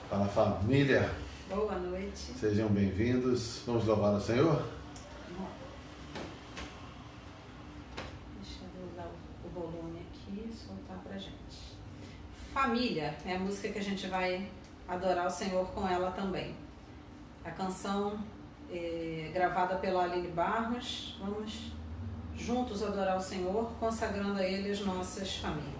Fala, família, Boa noite. sejam bem-vindos. Vamos louvar o Senhor? Deixa eu dar o volume aqui e soltar pra gente. Família é a música que a gente vai adorar o Senhor com ela também. A canção é gravada pela Aline Barros. Vamos juntos adorar o Senhor, consagrando a Ele as nossas famílias.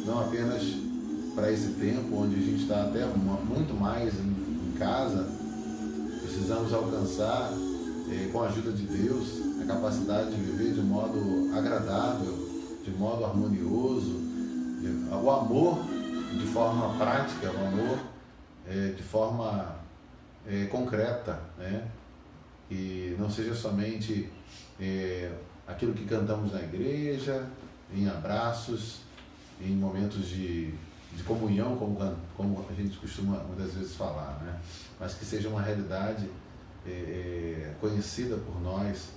Não apenas para esse tempo onde a gente está até muito mais em casa, precisamos alcançar, com a ajuda de Deus, a capacidade de viver de modo agradável, de modo harmonioso, o amor de forma prática, o amor de forma concreta, né? E não seja somente aquilo que cantamos na igreja, em abraços, em momentos de comunhão, como a gente costuma muitas vezes falar, né? Mas que seja uma realidade conhecida por nós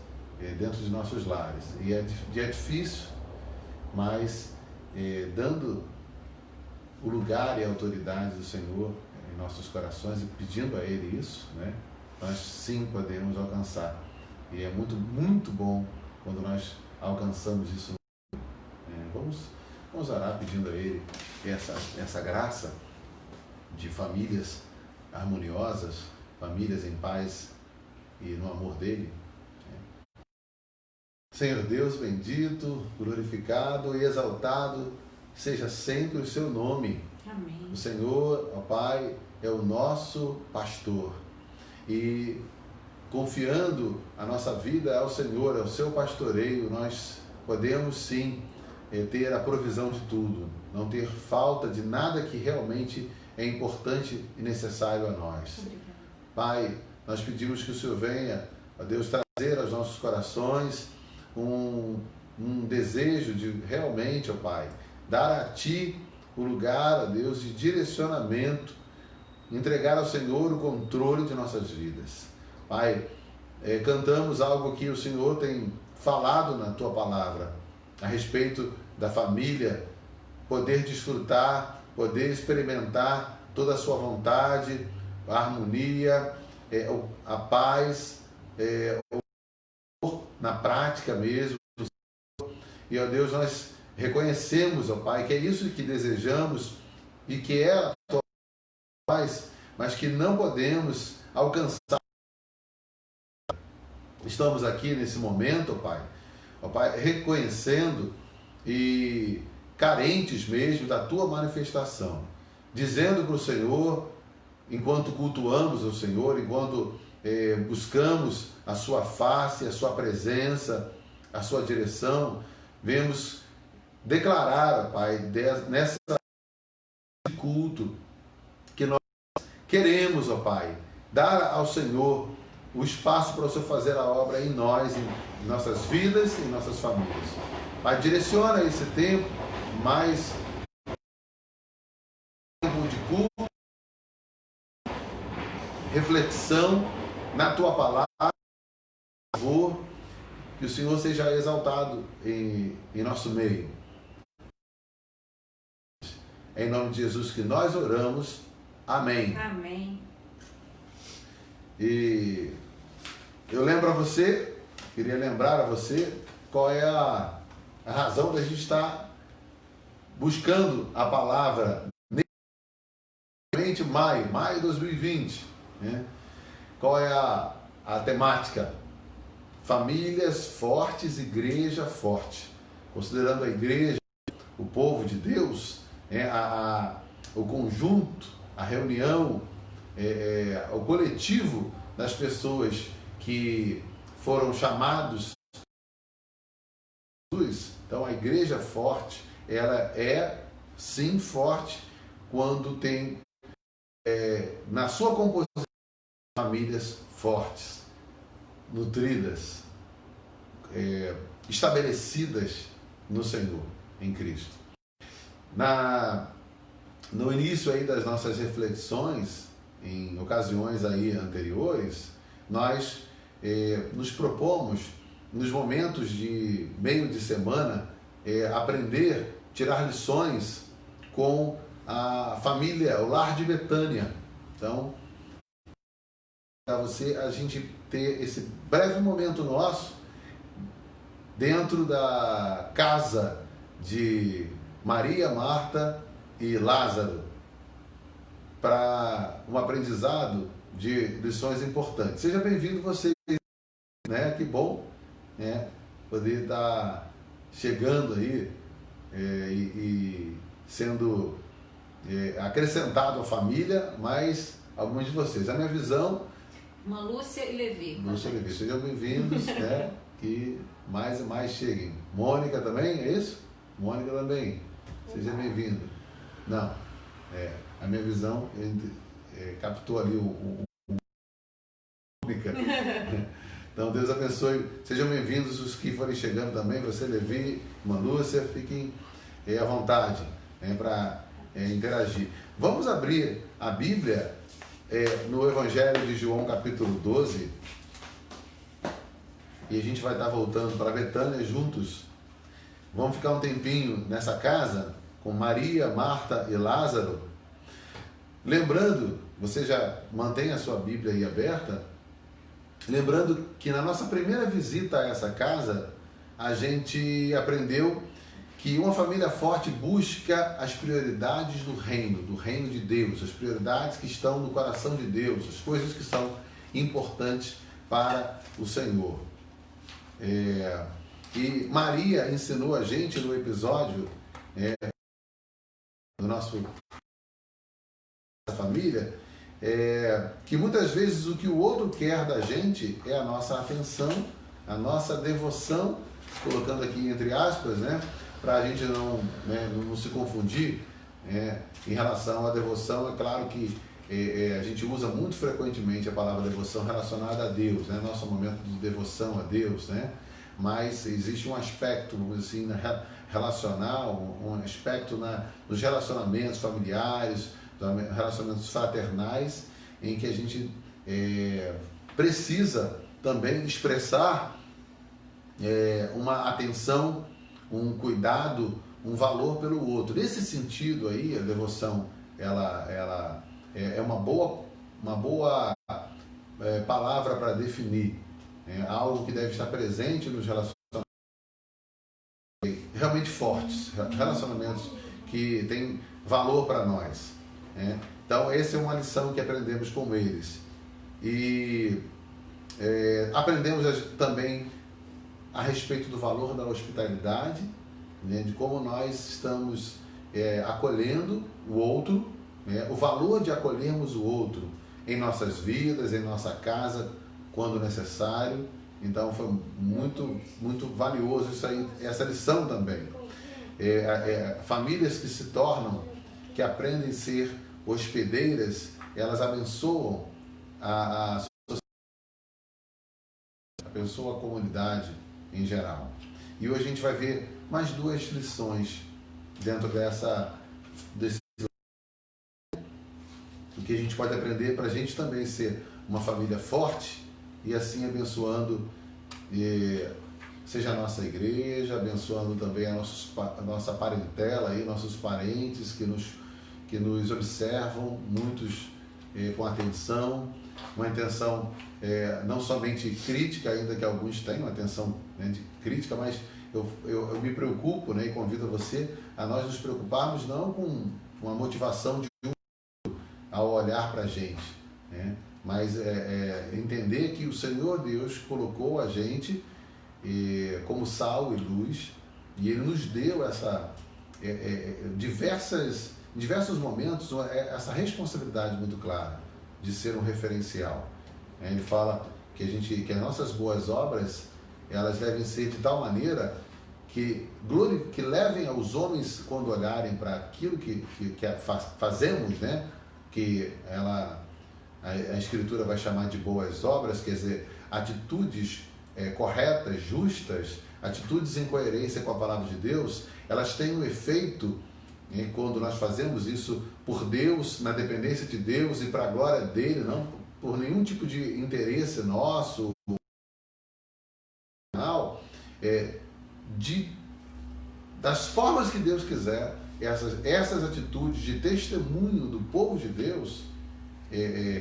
dentro de nossos lares. E é difícil, mas dando o lugar e a autoridade do Senhor em nossos corações e pedindo a Ele isso, né? Nós sim podemos alcançar. E é muito, muito bom quando nós alcançamos isso. Vamos orar pedindo a Ele essa graça de famílias harmoniosas, famílias em paz e no amor dEle. Senhor Deus bendito, glorificado e exaltado seja sempre o seu nome. Amém. O Senhor, ó Pai, é o nosso pastor. E confiando a nossa vida ao Senhor, ao seu pastoreio, nós podemos sim ter a provisão de tudo, não ter falta de nada que realmente é importante e necessário a nós. Obrigada. Pai, nós pedimos que o Senhor venha, ó Deus, trazer aos nossos corações um desejo de realmente, ó Pai, dar a Ti o lugar, ó Deus, de direcionamento, entregar ao Senhor o controle de nossas vidas. Pai, cantamos algo que o Senhor tem falado na Tua palavra, a respeito da família, poder desfrutar, poder experimentar toda a Sua vontade, a harmonia, a paz, na prática mesmo. E, ó Deus, nós reconhecemos, ó Pai, que é isso que desejamos e que é a Tua paz, mas que não podemos alcançar. Estamos aqui nesse momento, ó Pai, reconhecendo e carentes mesmo da Tua manifestação, dizendo para o Senhor, enquanto cultuamos o Senhor, enquanto buscamos a Sua face, a Sua presença, a Sua direção, vemos declarar, ó Pai, nessa culto, que nós queremos, ó Pai, dar ao Senhor o espaço para o Senhor fazer a obra em nós, em nossas vidas e em nossas famílias. Pai, direciona esse tempo mais tempo de culto, reflexão na Tua palavra, por favor, que o Senhor seja exaltado em nosso meio. É em nome de Jesus que nós oramos. Amém. Amém. E eu lembro a você, queria lembrar a você qual é a razão da gente estar buscando a palavra nesse maio de 2020, né? Qual é a temática? Famílias fortes, igreja forte. Considerando a igreja, o povo de Deus, o conjunto, a reunião, o coletivo das pessoas que foram chamados. Então a igreja forte, ela é sim forte quando tem na sua composição famílias fortes, nutridas, estabelecidas no Senhor, em Cristo. No início aí das nossas reflexões, em ocasiões aí anteriores, nós nos propomos, nos momentos de meio de semana, aprender, tirar lições com a família, o lar de Betânia. Então, para você, a gente ter esse breve momento nosso dentro da casa de Maria, Marta e Lázaro, para um aprendizado de lições importantes. Seja bem-vindo você, né? Que bom, né? Poder estar chegando aí e sendo acrescentado à família, mas alguns de vocês. A minha visão... Uma Lúcia e Levi. Lúcia e Levi, sejam bem-vindos, né? Que mais e mais cheguem. Mônica também, é isso? Mônica também. Seja bem-vindo. Não, a minha visão captou ali o Mônica. Então, Deus abençoe. Sejam bem-vindos os que forem chegando também. Você, Levi, irmã Lúcia, fiquem à vontade para interagir. Vamos abrir a Bíblia no Evangelho de João, capítulo 12. E a gente vai estar voltando para Betânia juntos. Vamos ficar um tempinho nessa casa com Maria, Marta e Lázaro. Lembrando, você já mantém a sua Bíblia aí aberta, lembrando que na nossa primeira visita a essa casa, a gente aprendeu que uma família forte busca as prioridades do reino de Deus, as prioridades que estão no coração de Deus, as coisas que são importantes para o Senhor. E Maria ensinou a gente no episódio nosso família, que muitas vezes o que o outro quer da gente é a nossa atenção, a nossa devoção, colocando aqui entre aspas, né, para a gente não se confundir, em relação à devoção. É claro que a gente usa muito frequentemente a palavra devoção relacionada a Deus, né, nosso momento de devoção a Deus, né, mas existe um aspecto, vamos dizer assim, relacional, um aspecto nos relacionamentos familiares, relacionamentos fraternais, em que a gente precisa também expressar uma atenção, um cuidado, um valor pelo outro. Nesse sentido aí, a devoção ela é uma boa palavra para definir algo que deve estar presente nos relacionamentos realmente fortes, relacionamentos que têm valor para nós. Então, essa é uma lição que aprendemos com eles. E aprendemos também a respeito do valor da hospitalidade, né, de como nós estamos acolhendo o outro, o valor de acolhermos o outro em nossas vidas, em nossa casa, quando necessário. Então, foi muito, muito valioso isso aí, essa lição também. Famílias que aprendem a ser hospedeiras, elas abençoam abençoam a comunidade em geral. E hoje a gente vai ver mais duas lições dentro desse o que a gente pode aprender para a gente também ser uma família forte e assim abençoando, seja a nossa igreja, abençoando também a nossa parentela, aí, nossos parentes que nos observam, muitos com atenção, uma intenção não somente crítica, ainda que alguns têm uma atenção de crítica, mas eu me preocupo, né, e convido você a nós nos preocuparmos não com uma motivação de ao olhar para a gente, né, mas entender que o Senhor Deus colocou a gente como sal e luz, e Ele nos deu diversos momentos essa responsabilidade muito clara de ser um referencial. Ele fala que as nossas boas obras elas devem ser de tal maneira que levem aos homens, quando olharem para aquilo que fazemos, né, que a Escritura vai chamar de boas obras, quer dizer, atitudes corretas, justas, atitudes em coerência com a palavra de Deus, elas têm um efeito, quando nós fazemos isso por Deus, na dependência de Deus e para a glória dele, não por nenhum tipo de interesse nosso, das formas que Deus quiser, essas atitudes de testemunho do povo de Deus,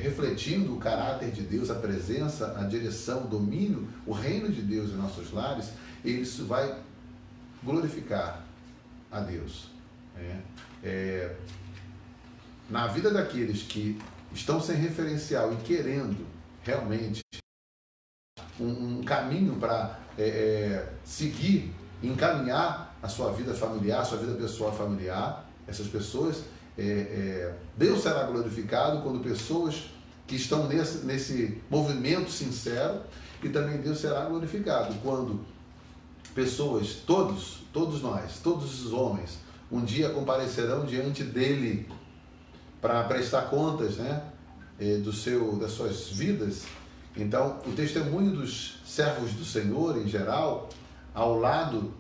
refletindo o caráter de Deus, a presença, a direção, o domínio, o reino de Deus em nossos lares, isso vai glorificar a Deus. Na vida daqueles que estão sem referencial e querendo realmente um caminho para seguir, encaminhar a sua vida familiar, a sua vida pessoal familiar, essas pessoas, Deus será glorificado quando pessoas que estão nesse movimento sincero, e também Deus será glorificado quando pessoas, todos nós, todos os homens, um dia comparecerão diante dele para prestar contas, né, das suas vidas. Então, o testemunho dos servos do Senhor, em geral, ao lado,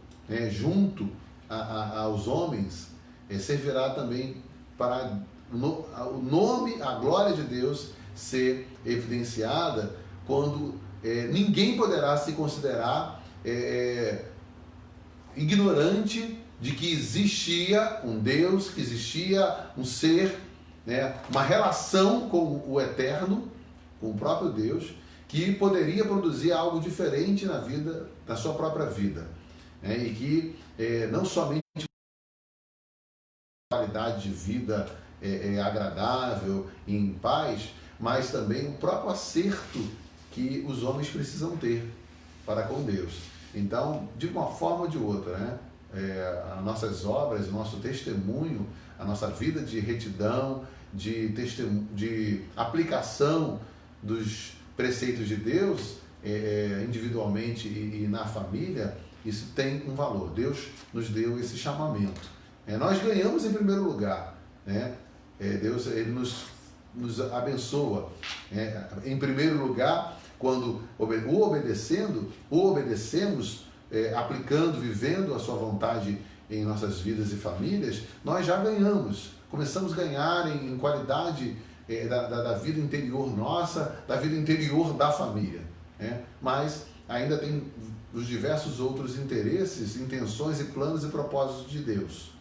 junto aos homens, servirá também para o nome, a glória de Deus ser evidenciada, quando ninguém poderá se considerar ignorante de que existia um Deus, que existia um ser, uma relação com o Eterno, com o próprio Deus, que poderia produzir algo diferente na vida, na sua própria vida, e que não somente qualidade de vida agradável, em paz, mas também o próprio acerto que os homens precisam ter para com Deus. Então, de uma forma ou de outra, as nossas obras, o nosso testemunho, a nossa vida de retidão, de aplicação dos preceitos de Deus, individualmente e na família, isso tem um valor. Deus nos deu esse chamamento. Nós ganhamos em primeiro lugar, né? Deus ele nos abençoa. Em primeiro lugar, quando o obedecemos, aplicando, vivendo a sua vontade em nossas vidas e famílias, nós já ganhamos. Começamos a ganhar em qualidade da vida interior nossa, da vida interior da família. Mas ainda tem os diversos outros interesses, intenções e planos e propósitos de Deus,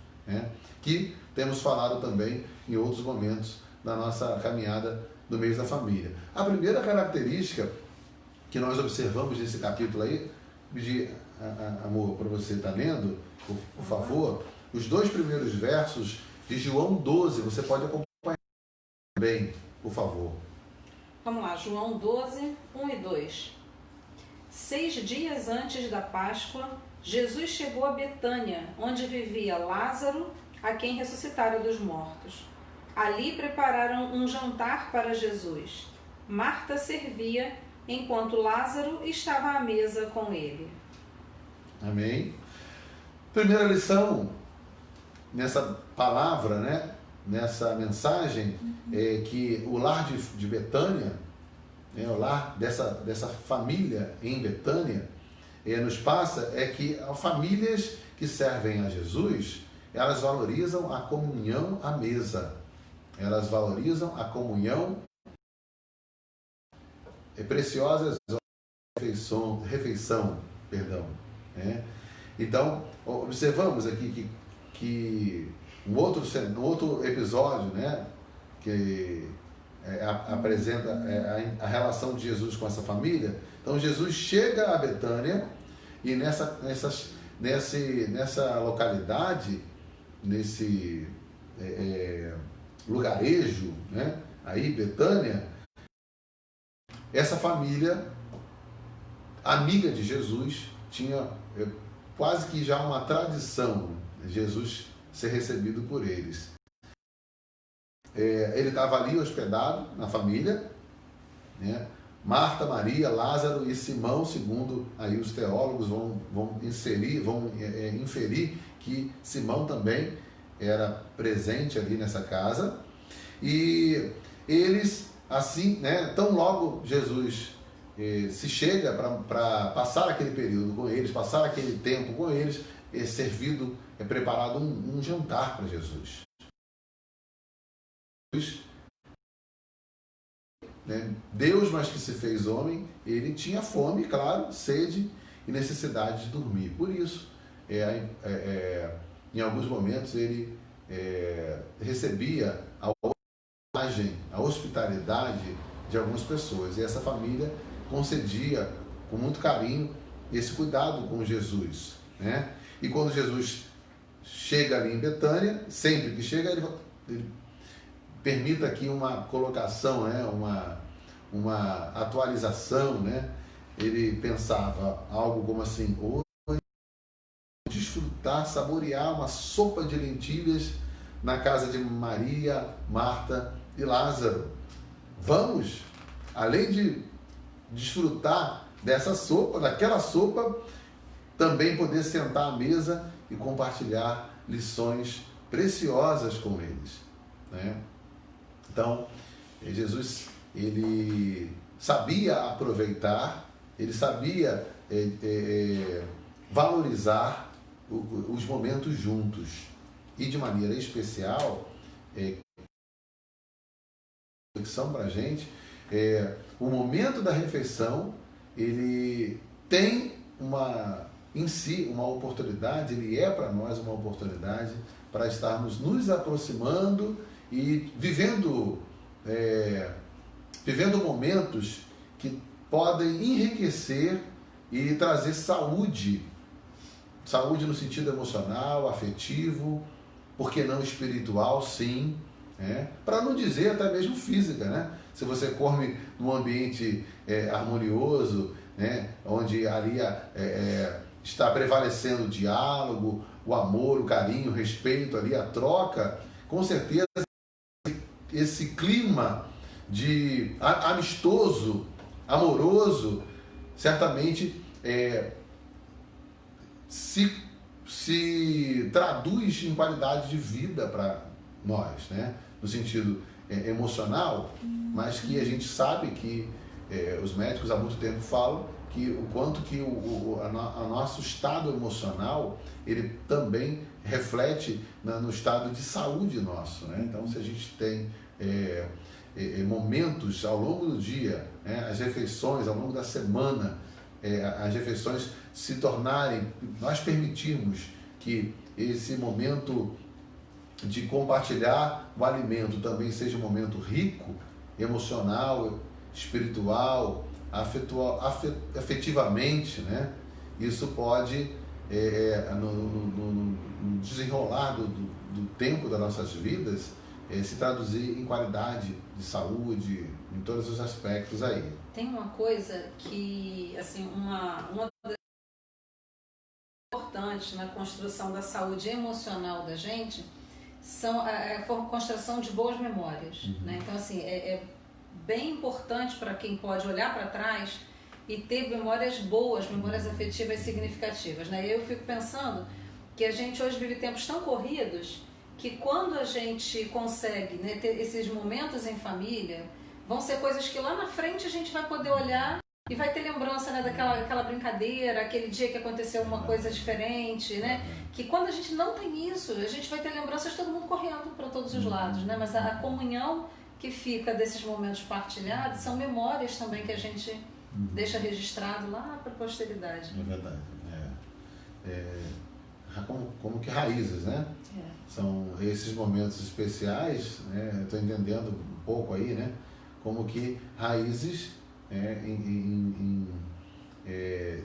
que temos falado também em outros momentos da nossa caminhada no mês da família. A primeira característica que nós observamos nesse capítulo aí, pedir, amor, para você estar lendo, por favor, os 2 primeiros versos de João 12, você pode acompanhar bem, por favor. Vamos lá, João 12, 1 e 2. 6 dias antes da Páscoa, Jesus chegou a Betânia, onde vivia Lázaro, a quem ressuscitaram dos mortos. Ali prepararam um jantar para Jesus. Marta servia, enquanto Lázaro estava à mesa com ele. Amém? Primeira lição nessa palavra, né? Nessa mensagem, é que o lar de Betânia, o lar dessa família em Betânia, nos passa que famílias que servem a Jesus, elas valorizam a comunhão à mesa. Elas valorizam a comunhão preciosa refeição. Então, observamos aqui que um outro episódio, né, que apresenta a relação de Jesus com essa família. Então, Jesus chega a Betânia e nessa localidade, nesse lugarejo, né, aí, Betânia, essa família, amiga de Jesus, tinha quase que já uma tradição, Jesus ser recebido por eles. Ele estava ali hospedado na família, né? Marta, Maria, Lázaro e Simão, segundo aí os teólogos vão inferir que Simão também era presente ali nessa casa. E eles, assim, né, tão logo Jesus se chega para passar aquele período com eles, passar aquele tempo com eles, servido, preparado um jantar para Jesus. Deus, mas que se fez homem, ele tinha fome, claro, sede e necessidade de dormir. Por isso, em alguns momentos, ele recebia a hospitalidade de algumas pessoas. E essa família concedia com muito carinho esse cuidado com Jesus, né? E quando Jesus chega ali em Betânia, sempre que chega, ele permita aqui uma colocação, né? uma atualização, né? Ele pensava algo como assim: hoje desfrutar, saborear uma sopa de lentilhas na casa de Maria, Marta e Lázaro. Vamos, além de desfrutar dessa sopa, daquela sopa, também poder sentar à mesa e compartilhar lições preciosas com eles, né? Então, Jesus, ele sabia aproveitar, ele sabia valorizar os momentos juntos. E de maneira especial, reflexão para a gente, o momento da refeição, ele tem em si uma oportunidade, ele é para nós uma oportunidade para estarmos nos aproximando e vivendo momentos que podem enriquecer e trazer saúde no sentido emocional, afetivo, por que não espiritual, sim, para não dizer até mesmo física, né? Se você come num ambiente harmonioso, né, onde ali está prevalecendo o diálogo, o amor, o carinho, o respeito ali, a troca, com certeza esse clima de amistoso, amoroso, certamente se traduz em qualidade de vida para nós, né? No sentido emocional, mas que a gente sabe que os médicos há muito tempo falam que o quanto que o nosso estado emocional ele também reflete no estado de saúde nosso, né? Então, se a gente tem momentos ao longo do dia, né, as refeições ao longo da semana, as refeições se tornarem, nós permitirmos que esse momento de compartilhar o alimento também seja um momento rico, emocional, espiritual, afetivamente, né? Isso pode, no desenrolar do tempo das nossas vidas, se traduzir em qualidade de saúde, em todos os aspectos aí. Tem uma coisa que, assim, uma das importantes na construção da saúde emocional da gente são a construção de boas memórias, né? Então, assim, é bem importante para quem pode olhar para trás e ter memórias boas, memórias afetivas significativas, né? Eu fico pensando que a gente hoje vive tempos tão corridos que quando a gente consegue, né, ter esses momentos em família, vão ser coisas que lá na frente a gente vai poder olhar e vai ter lembrança, né, daquela brincadeira, aquele dia que aconteceu uma coisa diferente, né? Que quando a gente não tem isso, a gente vai ter lembranças de todo mundo correndo para todos os lados, né? Mas a comunhão que fica desses momentos partilhados são memórias também que a gente deixa registrado lá para a posteridade. É verdade. Como que raízes, né? São esses momentos especiais, né? Estou entendendo um pouco aí, né? Como que raízes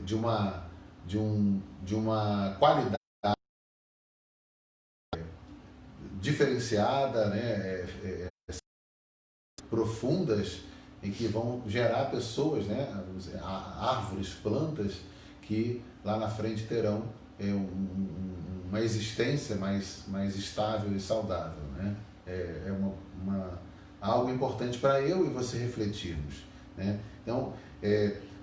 de uma qualidade diferenciada, né? Profundas, em que vão gerar pessoas, né? Árvores, plantas que lá na frente terão uma existência mais estável e saudável, né? Algo importante para eu e você refletirmos, né? Então,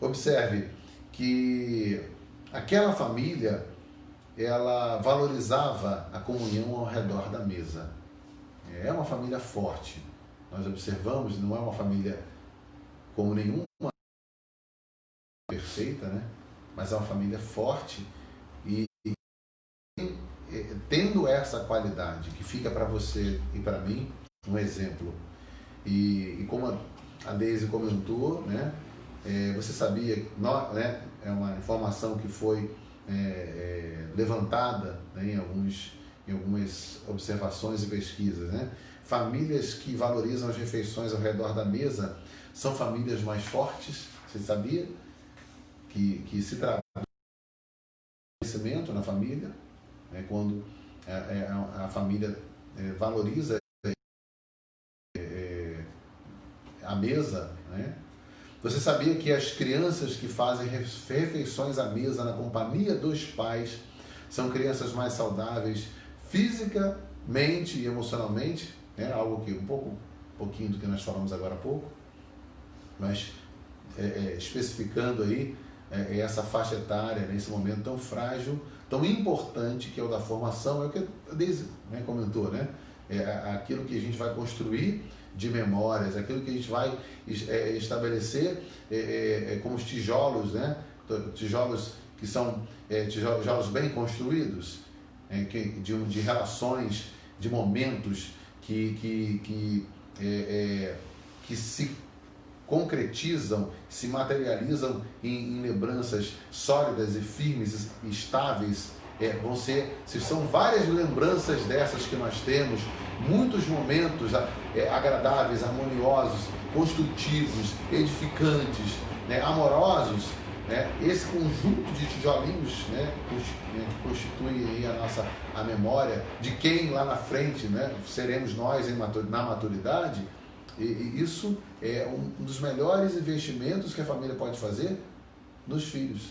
observe que aquela família, ela valorizava a comunhão ao redor da mesa. É uma família forte. Nós observamos, não é uma família como nenhuma perfeita, né? Mas é uma família forte e tendo essa qualidade que fica para você e para mim um exemplo. E como a Deise comentou, né? Você sabia, né? É uma informação que foi levantada, né, em algumas observações e pesquisas, né? Famílias que valorizam as refeições ao redor da mesa são famílias mais fortes. Você sabia que se trata de crescimento na família, né, quando a família valoriza a mesa, né? Você sabia que as crianças que fazem refeições à mesa na companhia dos pais são crianças mais saudáveis fisicamente e emocionalmente? Algo que pouquinho do que nós falamos agora há pouco, mas especificando aí essa faixa etária, nesse momento tão frágil, tão importante, que é o da formação, é o que a Deise, né, comentou, né? Aquilo que a gente vai construir de memórias, aquilo que a gente vai estabelecer como os tijolos, né? Tijolos que são tijolos bem construídos, de relações, de momentos que se concretizam, se materializam em lembranças sólidas e firmes e estáveis. Se são várias lembranças dessas que nós temos, muitos momentos agradáveis, harmoniosos, construtivos, edificantes, né, amorosos, né, esse conjunto de tijolinhos, né, constitui aí a memória de quem lá na frente, né, seremos nós na maturidade. E isso é um dos melhores investimentos que a família pode fazer nos filhos.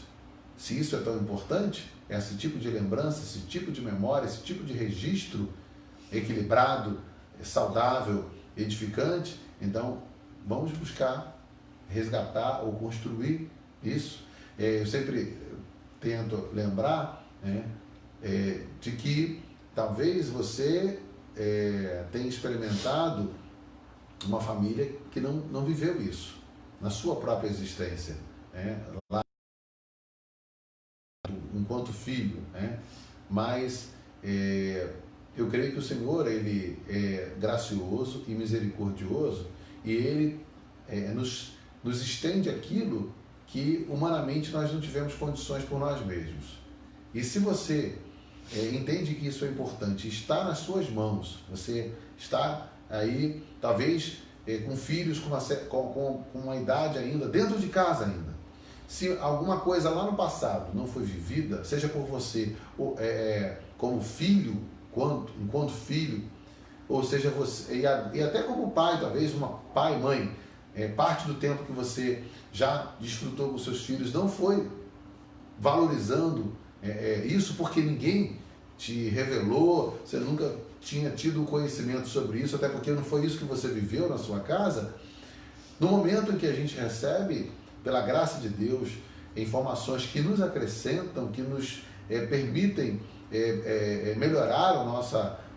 Se isso é tão importante, esse tipo de lembrança, esse tipo de memória, esse tipo de registro, equilibrado, saudável, edificante. Então, vamos buscar resgatar ou construir isso. Eu sempre tento lembrar, né, de que talvez você tenha experimentado uma família que não viveu isso na sua própria existência, né, lá enquanto filho, né? Mas eu creio que o Senhor, Ele é gracioso e misericordioso, e Ele nos estende aquilo que humanamente nós não tivemos condições por nós mesmos. E se você entende que isso é importante, está nas suas mãos, você está aí, talvez com filhos com uma idade ainda, dentro de casa ainda. Se alguma coisa lá no passado não foi vivida, seja por você como filho, enquanto filho, ou seja, você, e até como pai, talvez, pai e mãe, parte do tempo que você já desfrutou com seus filhos não foi valorizando isso porque ninguém te revelou, você nunca tinha tido conhecimento sobre isso, até porque não foi isso que você viveu na sua casa. No momento em que a gente recebe, pela graça de Deus, informações que nos acrescentam, que nos permitem melhorar o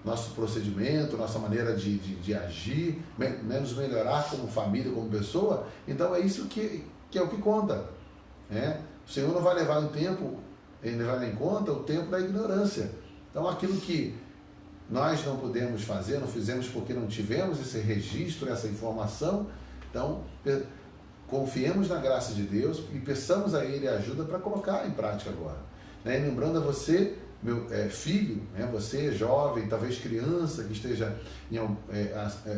nosso procedimento, nossa maneira de agir, nos melhorar como família, como pessoa, então é isso que é o que conta, né? O Senhor não vai levar em conta o tempo da ignorância. Então aquilo que nós não podemos fazer, não fizemos porque não tivemos esse registro, essa informação, então confiemos na graça de Deus e peçamos a Ele ajuda para colocar em prática agora, né? E lembrando a você, meu filho, né, você jovem, talvez criança que esteja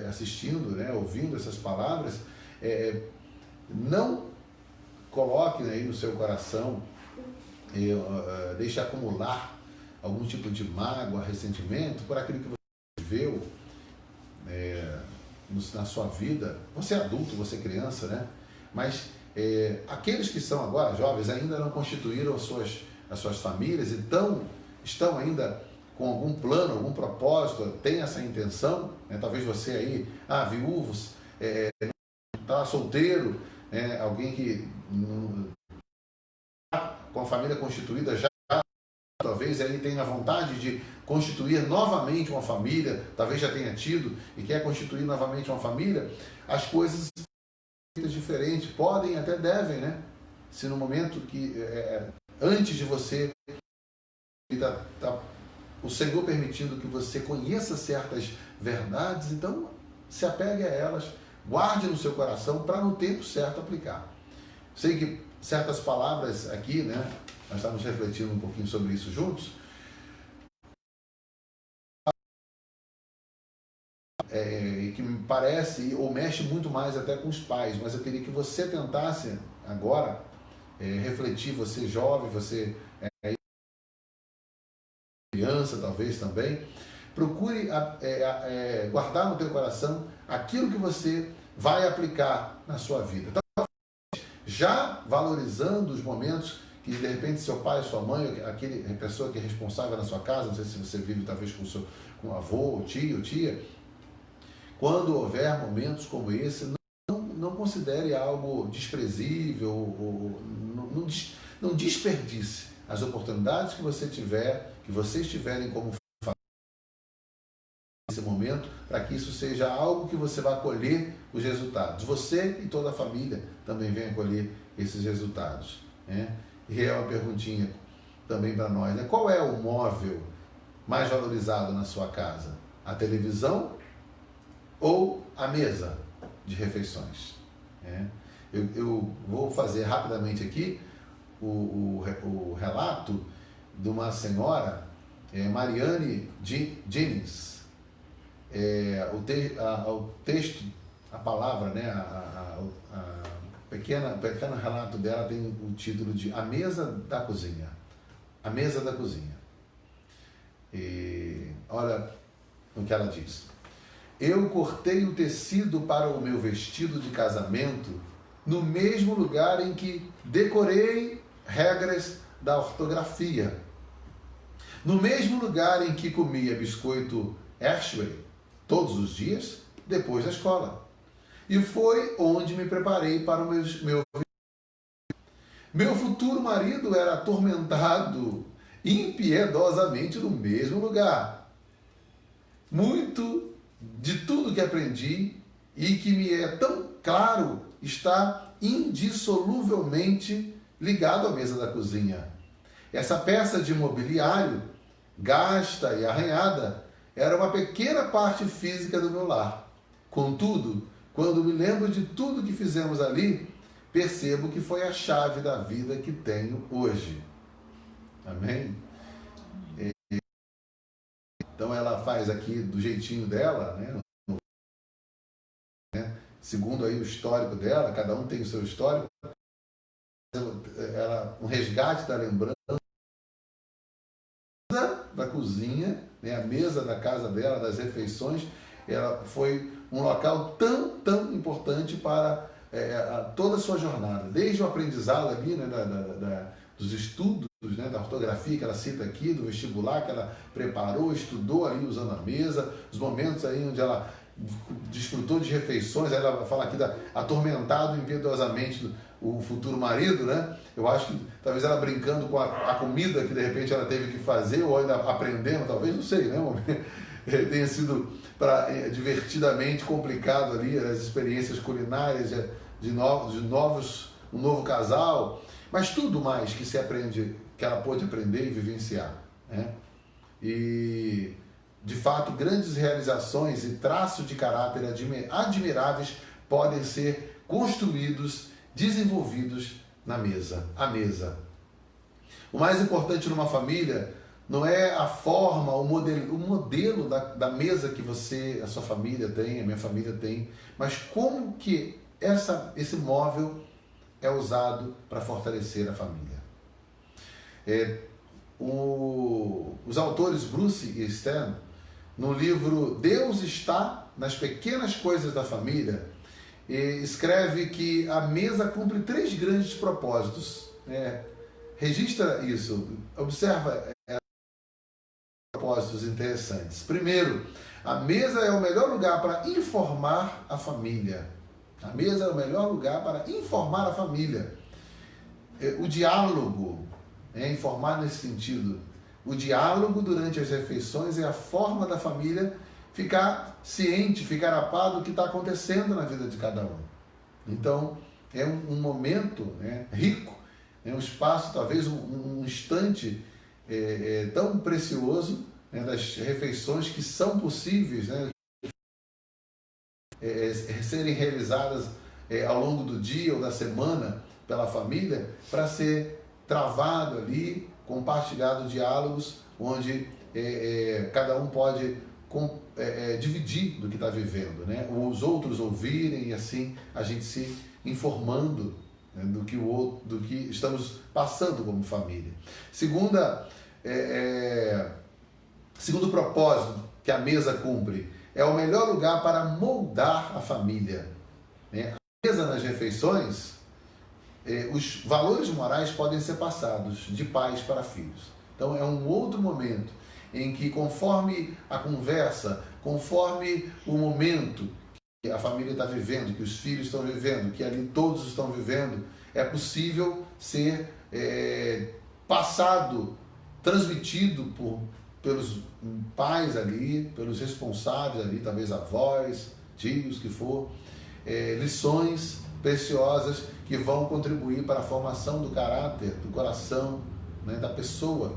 assistindo, né, ouvindo essas palavras, não coloque aí no seu coração, deixe acumular algum tipo de mágoa, ressentimento por aquilo que você viveu na sua vida. Você é adulto, você é criança, né? Mas aqueles que são agora jovens ainda não constituíram as suas famílias, então estão ainda com algum plano, algum propósito, tem essa intenção, né? Talvez você aí, viúvos, está solteiro, alguém que com a família constituída já, talvez ele tenha vontade de constituir novamente uma família, talvez já tenha tido e quer constituir novamente uma família, as coisas são diferentes, podem, até devem, né? Se no momento que, antes de você, o Senhor permitindo que você conheça certas verdades, então se apegue a elas, guarde no seu coração para no tempo certo aplicar. Sei que certas palavras aqui, né, nós estamos refletindo um pouquinho sobre isso juntos, que me parece, ou mexe muito mais até com os pais, mas eu queria que você tentasse agora refletir, você jovem, você criança talvez também, procure guardar no teu coração aquilo que você vai aplicar na sua vida. Então, já valorizando os momentos que de repente seu pai, sua mãe, a pessoa que é responsável na sua casa, não sei se você vive talvez com o avô, tio, tia, quando houver momentos como esse, não considere algo desprezível, ou não desperdice as oportunidades que vocês tiverem como nesse momento, para que isso seja algo que você vai colher os resultados. Você e toda a família também venham colher esses resultados, né? E é uma perguntinha também para nós, né? Qual é o móvel mais valorizado na sua casa? A televisão ou a mesa de refeições? Eu vou fazer rapidamente aqui o relato de uma senhora, Mariane Jennings. O texto, a palavra, né, pequeno relato dela tem o título de A Mesa da Cozinha. A Mesa da Cozinha. E olha o que ela diz. Eu cortei o tecido para o meu vestido de casamento no mesmo lugar em que decorei regras da ortografia. No mesmo lugar em que comia biscoito Ashway, todos os dias, depois da escola. E foi onde me preparei para o meu futuro marido era atormentado impiedosamente no mesmo lugar. Muito de tudo que aprendi e que me é tão claro está indissoluvelmente ligado à mesa da cozinha. Essa peça de mobiliário, gasta e arranhada, era uma pequena parte física do meu lar. Contudo, quando me lembro de tudo que fizemos ali, percebo que foi a chave da vida que tenho hoje. Amém? Então ela faz aqui do jeitinho dela, né? Segundo aí o histórico dela, cada um tem o seu histórico. Um resgate da lembrança da cozinha, né? A mesa da casa dela, das refeições, ela foi um local tão importante para toda a sua jornada, desde o aprendizado ali, né, dos estudos, né, da ortografia que ela cita aqui, do vestibular que ela preparou, estudou ali usando a mesa, os momentos aí onde ela desfrutou de refeições, aí ela fala aqui da atormentado impiedosamente o futuro marido, né? Eu acho que talvez ela brincando com a comida que de repente ela teve que fazer, ou ainda aprendendo, talvez, não sei, né? Tenha sido divertidamente complicado ali as experiências culinárias de novos, um novo casal, mas tudo mais que se aprende, que ela pôde aprender e vivenciar, né? E de fato grandes realizações e traços de caráter admiráveis podem ser construídos, desenvolvidos na mesa, a mesa. O mais importante numa família não é a forma, o modelo da mesa que a sua família tem, a minha família tem, mas como que esse móvel é usado para fortalecer a família. Os autores Bruce e Stan, no livro Deus está nas pequenas coisas da família, escreve que a mesa cumpre 3 grandes propósitos. Registra isso, observa propósitos interessantes. Primeiro, a mesa é o melhor lugar para informar a família. A mesa é o melhor lugar para informar a família. O diálogo, informar nesse sentido. O diálogo durante as refeições é a forma da família ficar ciente, ficar a par do que está acontecendo na vida de cada um. Então, é um momento rico, um espaço, talvez um instante tão precioso, das refeições que são possíveis, serem realizadas ao longo do dia ou da semana pela família, para ser travado ali, compartilhado diálogos, onde cada um pode dividir do que está vivendo, os outros ouvirem, e assim a gente se informando do que estamos passando como família. Segundo propósito que a mesa cumpre, é o melhor lugar para moldar a família. A mesa nas refeições, os valores morais podem ser passados de pais para filhos. Então é um outro momento em que, conforme a conversa, conforme o momento que a família está vivendo, que os filhos estão vivendo, que ali todos estão vivendo, é possível ser passado, transmitido pelos pais ali, pelos responsáveis ali, talvez avós, tios, que for, lições preciosas que vão contribuir para a formação do caráter, do coração, da pessoa,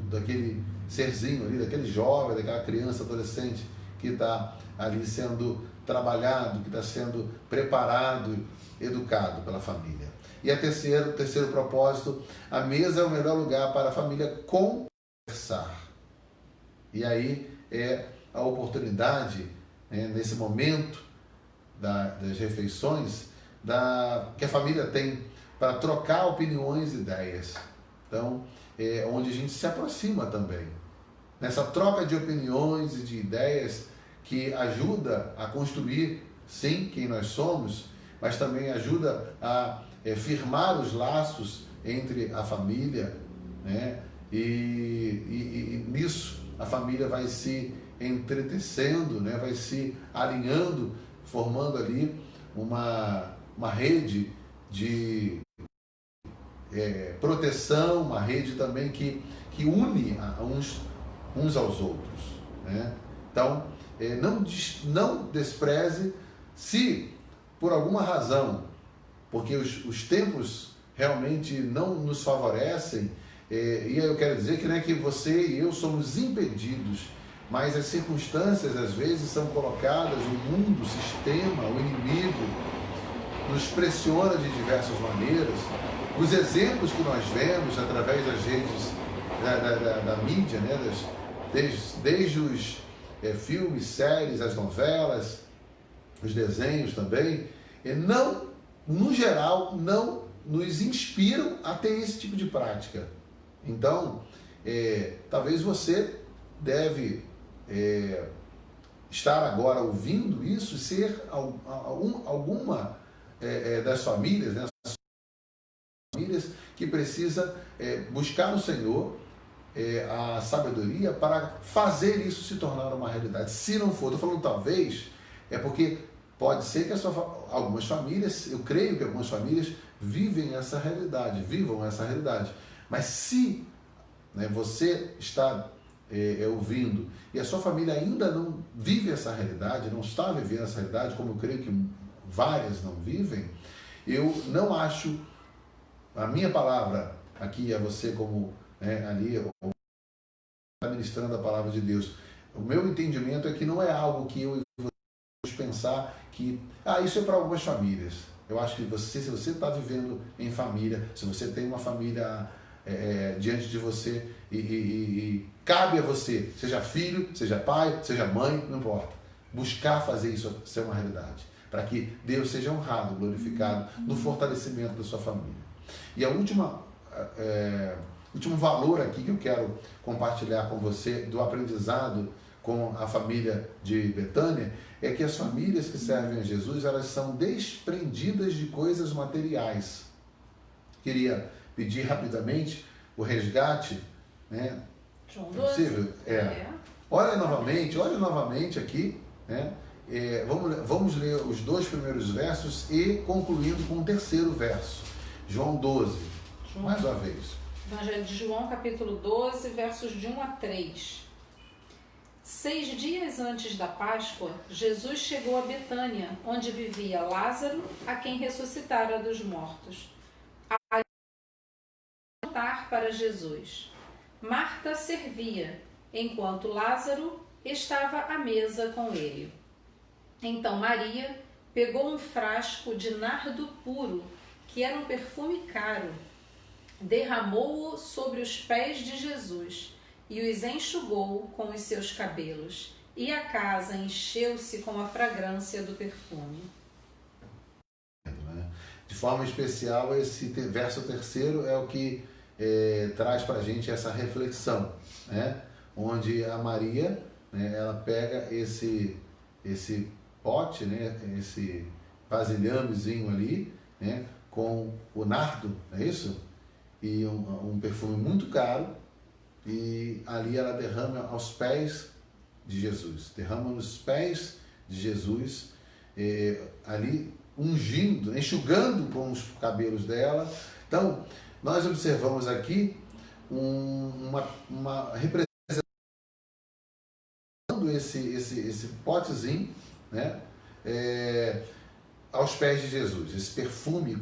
daquele serzinho ali, daquele jovem, daquela criança, adolescente que está ali sendo trabalhado, que está sendo preparado, educado pela família. E o terceiro propósito, a mesa é o melhor lugar para a família conversar. E aí é a oportunidade, nesse momento das refeições, que a família tem para trocar opiniões e ideias. Então, é onde a gente se aproxima também. Nessa troca de opiniões e de ideias que ajuda a construir, sim, quem nós somos, mas também ajuda a firmar os laços entre a família, e nisso a família vai se entretecendo, né? Vai se alinhando, formando ali uma rede de proteção, uma rede também que une uns aos outros, né? Então, não despreze se por alguma razão, porque os tempos realmente não nos favorecem, e aí eu quero dizer que não é que você e eu somos impedidos, mas as circunstâncias às vezes são colocadas, o mundo, o sistema, o inimigo nos pressiona de diversas maneiras. Os exemplos que nós vemos através das redes da mídia, né, desde os filmes, séries, as novelas, os desenhos também, não, no geral, não nos inspiram a ter esse tipo de prática. Então, talvez você deve estar agora ouvindo isso, ser alguma das famílias, né, famílias que precisa buscar no Senhor a sabedoria para fazer isso se tornar uma realidade. Se não for, estou falando talvez, é porque pode ser que algumas famílias, eu creio que algumas famílias vivam essa realidade. Mas se, né, você está ouvindo e a sua família ainda não vive essa realidade, não está vivendo essa realidade, como eu creio que várias não vivem, eu não acho, a minha palavra aqui a você como ali, ministrando a palavra de Deus, o meu entendimento é que não é algo que eu vou pensar que, isso é para algumas famílias. Eu acho que se você está vivendo em família, se você tem uma família diante de você e cabe a você, seja filho, seja pai, seja mãe, não importa, buscar fazer isso ser uma realidade, para que Deus seja honrado, glorificado no fortalecimento da sua família. E a último valor aqui que eu quero compartilhar com você do aprendizado com a família de Betânia é que as famílias que servem a Jesus, elas são desprendidas de coisas materiais. Queria pedir rapidamente o resgate, né? João 12. Olha novamente aqui, né? Vamos ler os 2 primeiros versos e concluindo com o 3º verso. João 12, mais uma vez. Evangelho de João, capítulo 12, versos de 1 a 3. 6 dias antes da Páscoa, Jesus chegou a Betânia, onde vivia Lázaro, a quem ressuscitara dos mortos. A jantar para Jesus. Marta servia, enquanto Lázaro estava à mesa com ele. Então Maria pegou um frasco de nardo puro, que era um perfume caro, derramou-o sobre os pés de Jesus e os enxugou com os seus cabelos, e a casa encheu-se com a fragrância do perfume. De forma especial, esse verso 3º é o que traz para a gente essa reflexão, né? Onde a Maria, né, ela pega esse pote, né, esse vasilhamezinho ali, né, com o nardo, não é isso? E um perfume muito caro, e ali ela derrama aos pés de Jesus, derrama nos pés de Jesus, ali ungindo, enxugando com os cabelos dela. Então, nós observamos aqui uma representação esse potezinho, né, aos pés de Jesus, esse perfume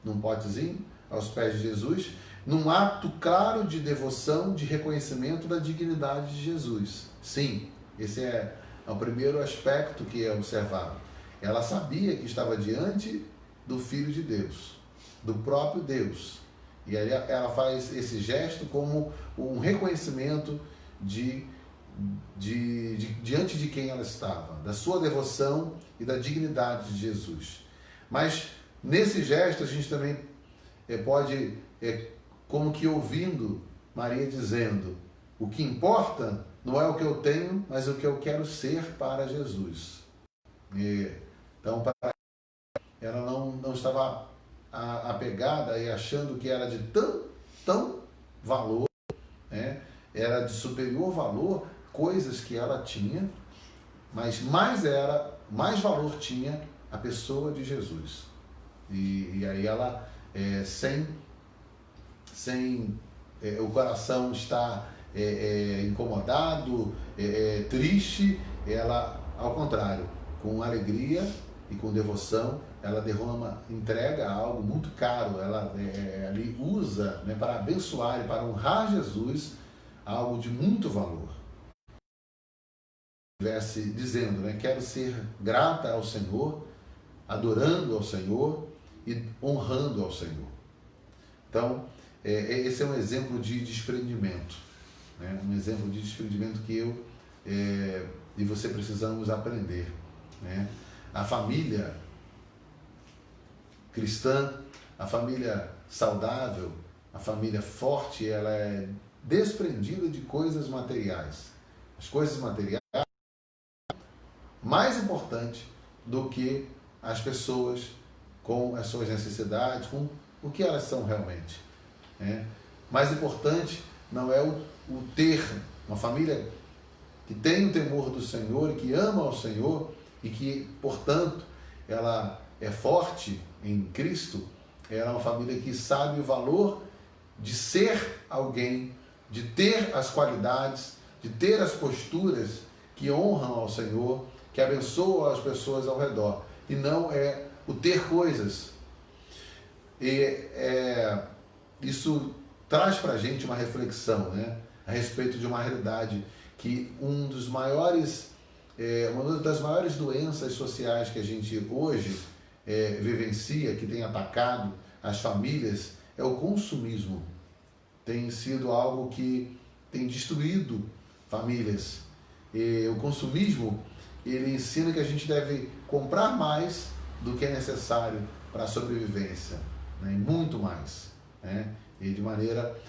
num potezinho aos pés de Jesus, num ato claro de devoção, de reconhecimento da dignidade de Jesus. Sim, esse é o primeiro aspecto que é observado. Ela sabia que estava diante do Filho de Deus, do próprio Deus. E aí ela faz esse gesto como um reconhecimento diante de quem ela estava, da sua devoção e da dignidade de Jesus. Mas nesse gesto a gente também pode, como que ouvindo Maria dizendo, o que importa não é o que eu tenho, mas o que eu quero ser para Jesus. Então, ela não estava apegada e achando que era de tão valor, né? Era de superior valor coisas que ela tinha, mas mais valor tinha a pessoa de Jesus. E aí ela, o coração está incomodado, triste, ela, ao contrário, com alegria e com devoção, ela entrega algo muito caro, ela ali usa, né, para abençoar e para honrar Jesus, algo de muito valor. Estivesse dizendo, né, quero ser grata ao Senhor, adorando ao Senhor e honrando ao Senhor. Então, esse é um exemplo de desprendimento, né? Um exemplo de desprendimento que eu e você precisamos aprender, né? A família cristã, a família saudável, a família forte, ela é desprendida de coisas materiais. As coisas materiais mais importante do que as pessoas com as suas necessidades, com o que elas são realmente, né? Mais importante não é o ter uma família que tem o temor do Senhor e que ama ao Senhor e que, portanto, ela é forte em Cristo. Ela é uma família que sabe o valor de ser alguém, de ter as qualidades, de ter as posturas que honram ao Senhor, que abençoam as pessoas ao redor, e não é o ter coisas. E isso traz para a gente uma reflexão, né, a respeito de uma realidade que uma das maiores doenças sociais que a gente hoje vivencia, que tem atacado as famílias, é o consumismo. Tem sido algo que tem destruído famílias. E o consumismo, ele ensina que a gente deve comprar mais do que é necessário para a sobrevivência, né? E muito mais, né? E de maneira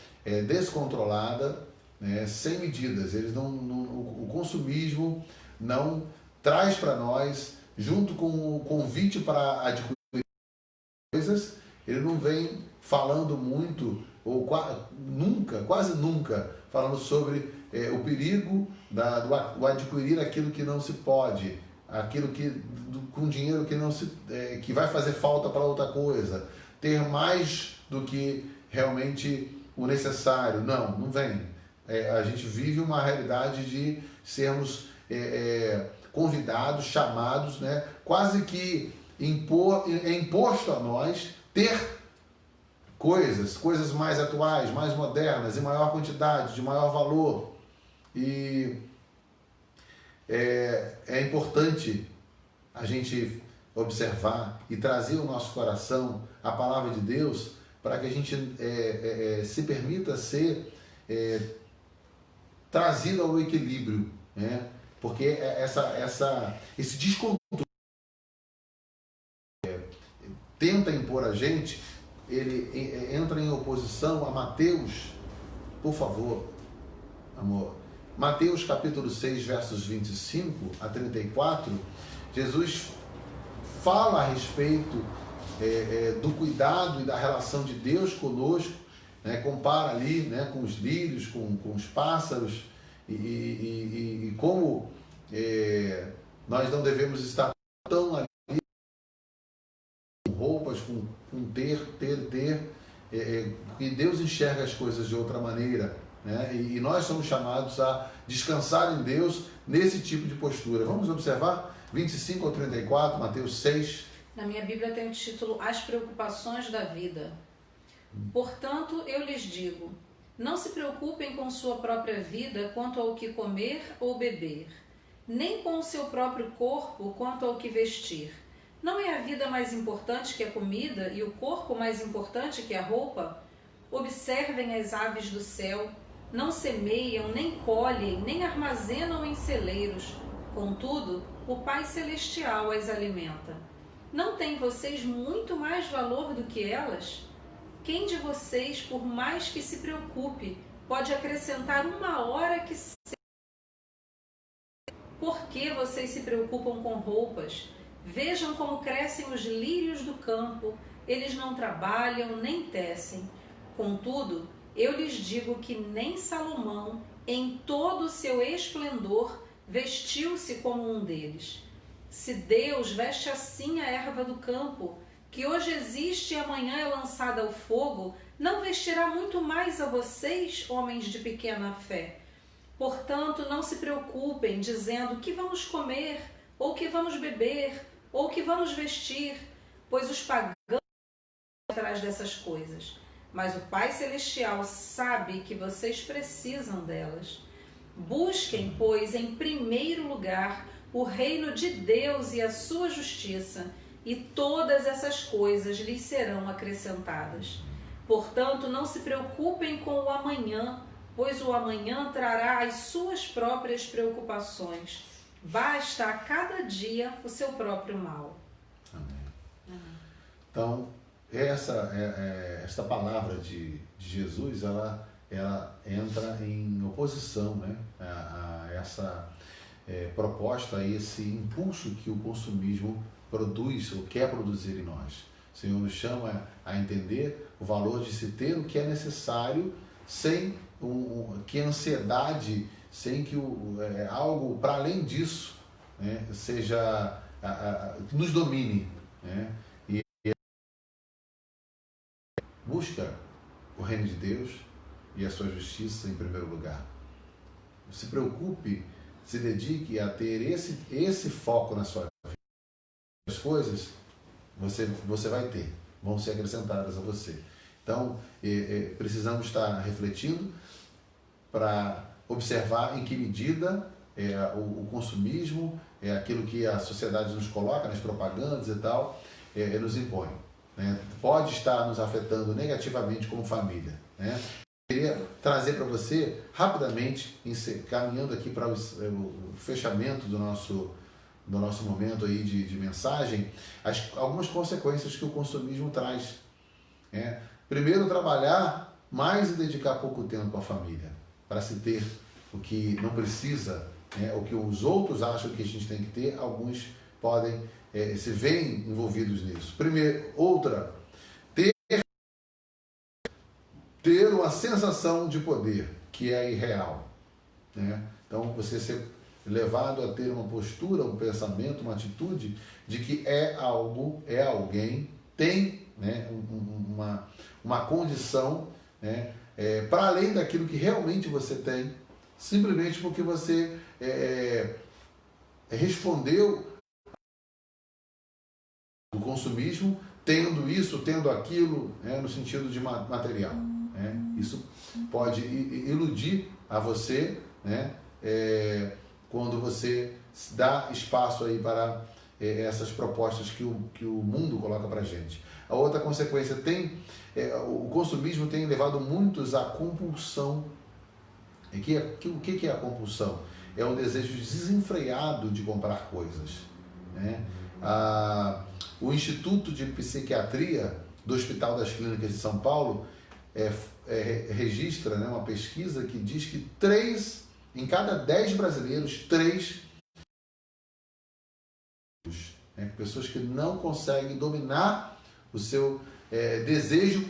descontrolada, né? Sem medidas. O consumismo não traz para nós, junto com o convite para adquirir coisas, ele não vem falando muito, ou quase nunca, falando sobre o perigo do adquirir aquilo que não se pode, aquilo com dinheiro que vai fazer falta para outra coisa, ter mais do que realmente o necessário. Não vem. A gente vive uma realidade de sermos convidados, chamados, né, quase que imposto a nós ter coisas mais atuais, mais modernas, em maior quantidade, de maior valor. E é importante a gente observar e trazer ao nosso coração a palavra de Deus para que a gente se permita ser trazido ao equilíbrio, né? Porque esse descontrole tenta impor a gente, ele entra em oposição a Mateus, por favor, amor. Mateus capítulo 6, versos 25 a 34, Jesus fala a respeito do cuidado e da relação de Deus conosco, né? Compara ali, né, com os lírios, com os pássaros, e como nós não devemos estar tão ali com roupas, com ter, porque Deus enxerga as coisas de outra maneira, né? E nós somos chamados a descansar em Deus nesse tipo de postura. Vamos observar 25 ao 34, Mateus 6. Na minha Bíblia tem o título As Preocupações da Vida. Portanto, eu lhes digo, não se preocupem com sua própria vida quanto ao que comer ou beber, nem com o seu próprio corpo quanto ao que vestir. Não é a vida mais importante que a comida e o corpo mais importante que a roupa? Observem as aves do céu, não semeiam, nem colhem, nem armazenam em celeiros. Contudo, o Pai Celestial as alimenta. Não têm vocês muito mais valor do que elas? Quem de vocês, por mais que se preocupe, pode acrescentar uma hora que seja? Por que vocês se preocupam com roupas? Vejam como crescem os lírios do campo, eles não trabalham nem tecem. Contudo, eu lhes digo que nem Salomão, em todo o seu esplendor, vestiu-se como um deles. Se Deus veste assim a erva do campo, que hoje existe e amanhã é lançada ao fogo, não vestirá muito mais a vocês, homens de pequena fé. Portanto, não se preocupem, dizendo que vamos comer, ou que vamos beber, ou que vamos vestir, pois os pagãos estão atrás dessas coisas. Mas o Pai Celestial sabe que vocês precisam delas. Busquem, pois, em primeiro lugar o reino de Deus e a sua justiça, e todas essas coisas lhes serão acrescentadas. Portanto, não se preocupem com o amanhã, pois o amanhã trará as suas próprias preocupações. Basta a cada dia o seu próprio mal. Amém. Então, essa palavra de Jesus, ela entra em oposição, né, a essa proposta, a esse impulso que o consumismo produz ou quer produzir em nós. O Senhor nos chama a entender o valor de se ter o que é necessário, sem que a ansiedade, sem que algo para além disso, né, seja nos domine, né? E busca o reino de Deus e a sua justiça em primeiro lugar. Se preocupe, se dedique a ter esse foco na sua vida. As coisas você vai ter, vão ser acrescentadas a você. Então, precisamos estar refletindo para observar em que medida o consumismo, aquilo que a sociedade nos coloca, nas propagandas e tal, nos impõe, né? Pode estar nos afetando negativamente como família, né? Queria trazer para você, rapidamente, caminhando aqui para o fechamento do nosso momento aí de mensagem, algumas consequências que o consumismo traz, né? Primeiro, trabalhar mais e dedicar pouco tempo à família, para se ter o que não precisa, né? O que os outros acham que a gente tem que ter, alguns podem se veem envolvidos nisso. Primeiro, ter uma sensação de poder que é irreal, né? Então, você ser levado a ter uma postura, um pensamento, uma atitude de que é algo, é alguém, tem, né, uma condição, né, para além daquilo que realmente você tem, simplesmente porque você respondeu o consumismo, tendo isso, tendo aquilo, né, no sentido de material, né? Isso pode iludir a você, né, quando você dá espaço aí para essas propostas que o mundo coloca para a gente. A outra consequência o consumismo tem levado muitos à compulsão. O que é a compulsão? É um desejo desenfreado de comprar coisas, né? O Instituto de Psiquiatria do Hospital das Clínicas de São Paulo registra, né, uma pesquisa que diz que 3 em cada 10 brasileiros, 3, né, pessoas que não conseguem dominar o seu desejo,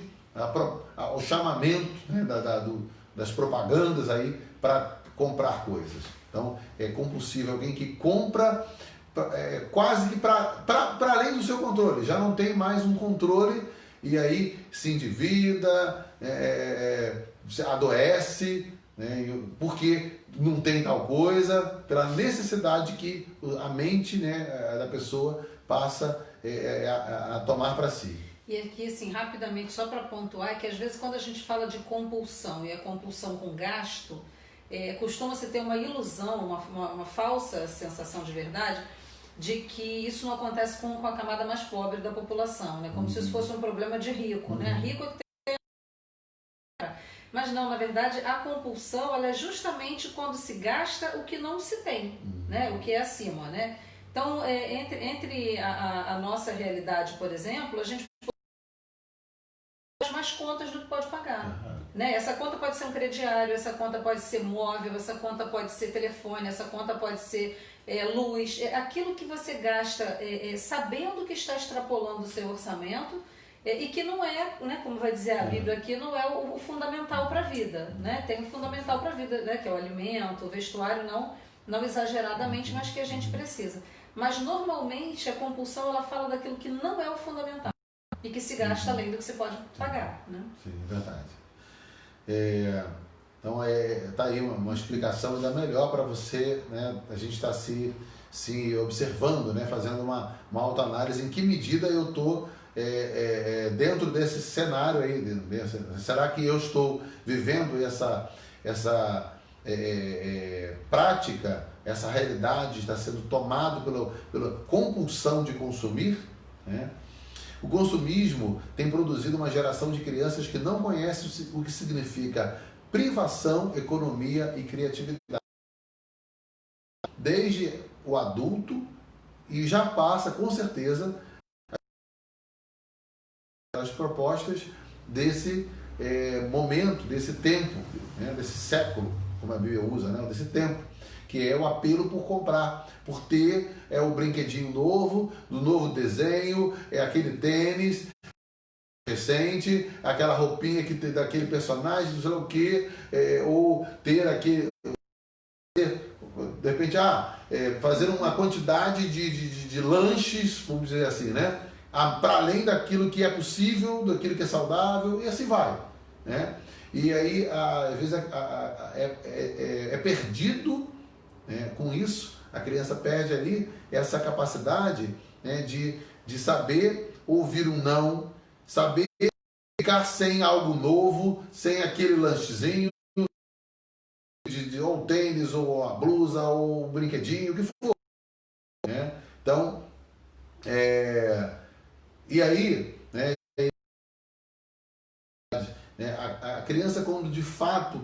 o chamamento, né, das propagandas aí para comprar coisas. Então, é compulsivo, alguém que compra quase que para além do seu controle, já não tem mais um controle e aí se endivida, adoece, né, porque não tem tal coisa, pela necessidade que a mente, né, da pessoa passa a tomar para si. E aqui, assim, rapidamente, só para pontuar, é que às vezes quando a gente fala de compulsão e a compulsão com gasto, costuma-se ter uma ilusão, uma falsa sensação de verdade, de que isso não acontece com a camada mais pobre da população, né? Como se isso fosse um problema de rico, né? Rico é que tem... Mas não, na verdade, a compulsão ela é justamente quando se gasta o que não se tem, né? O que é acima, né? Então, entre a nossa realidade, por exemplo, a gente faz mais contas do que pode pagar. Né? Essa conta pode ser um crediário, essa conta pode ser móvel, essa conta pode ser telefone, essa conta pode ser luz. Aquilo que você gasta sabendo que está extrapolando o seu orçamento E que não é, né, como vai dizer a Bíblia aqui, não é o fundamental para a vida, né? Tem o fundamental para a vida, né, que é o alimento, o vestuário, não exageradamente, mas que a gente precisa. Mas normalmente a compulsão ela fala daquilo que não é o fundamental e que se gasta além do que se pode pagar, né? Sim, verdade. Então tá aí uma explicação ainda melhor para você, né? A gente está se observando, né? Fazendo uma autoanálise em que medida eu estou dentro desse cenário aí. Será que eu estou vivendo essa prática, essa realidade está sendo tomado pela compulsão de consumir, né? O consumismo tem produzido uma geração de crianças que não conhecem o que significa privação, economia e criatividade. Desde o adulto, e já passa, com certeza, as propostas desse momento, desse tempo, né, desse século, como a Bíblia usa, né, desse tempo, que é o apelo por comprar, por ter o brinquedinho novo, do novo desenho, aquele tênis recente, aquela roupinha que tem daquele personagem, não sei o que, ou ter aquele, de repente, fazer uma quantidade de lanches, vamos dizer assim, né? Para além daquilo que é possível, daquilo que é saudável, e assim vai, né? E aí, às vezes, é perdido, né? Com isso, a criança perde ali essa capacidade, né, de saber ouvir um não, saber ficar sem algo novo, sem aquele lanchezinho, ou tênis, ou a blusa, ou o brinquedinho, o que for, né? Então, e aí, né, a criança, quando de fato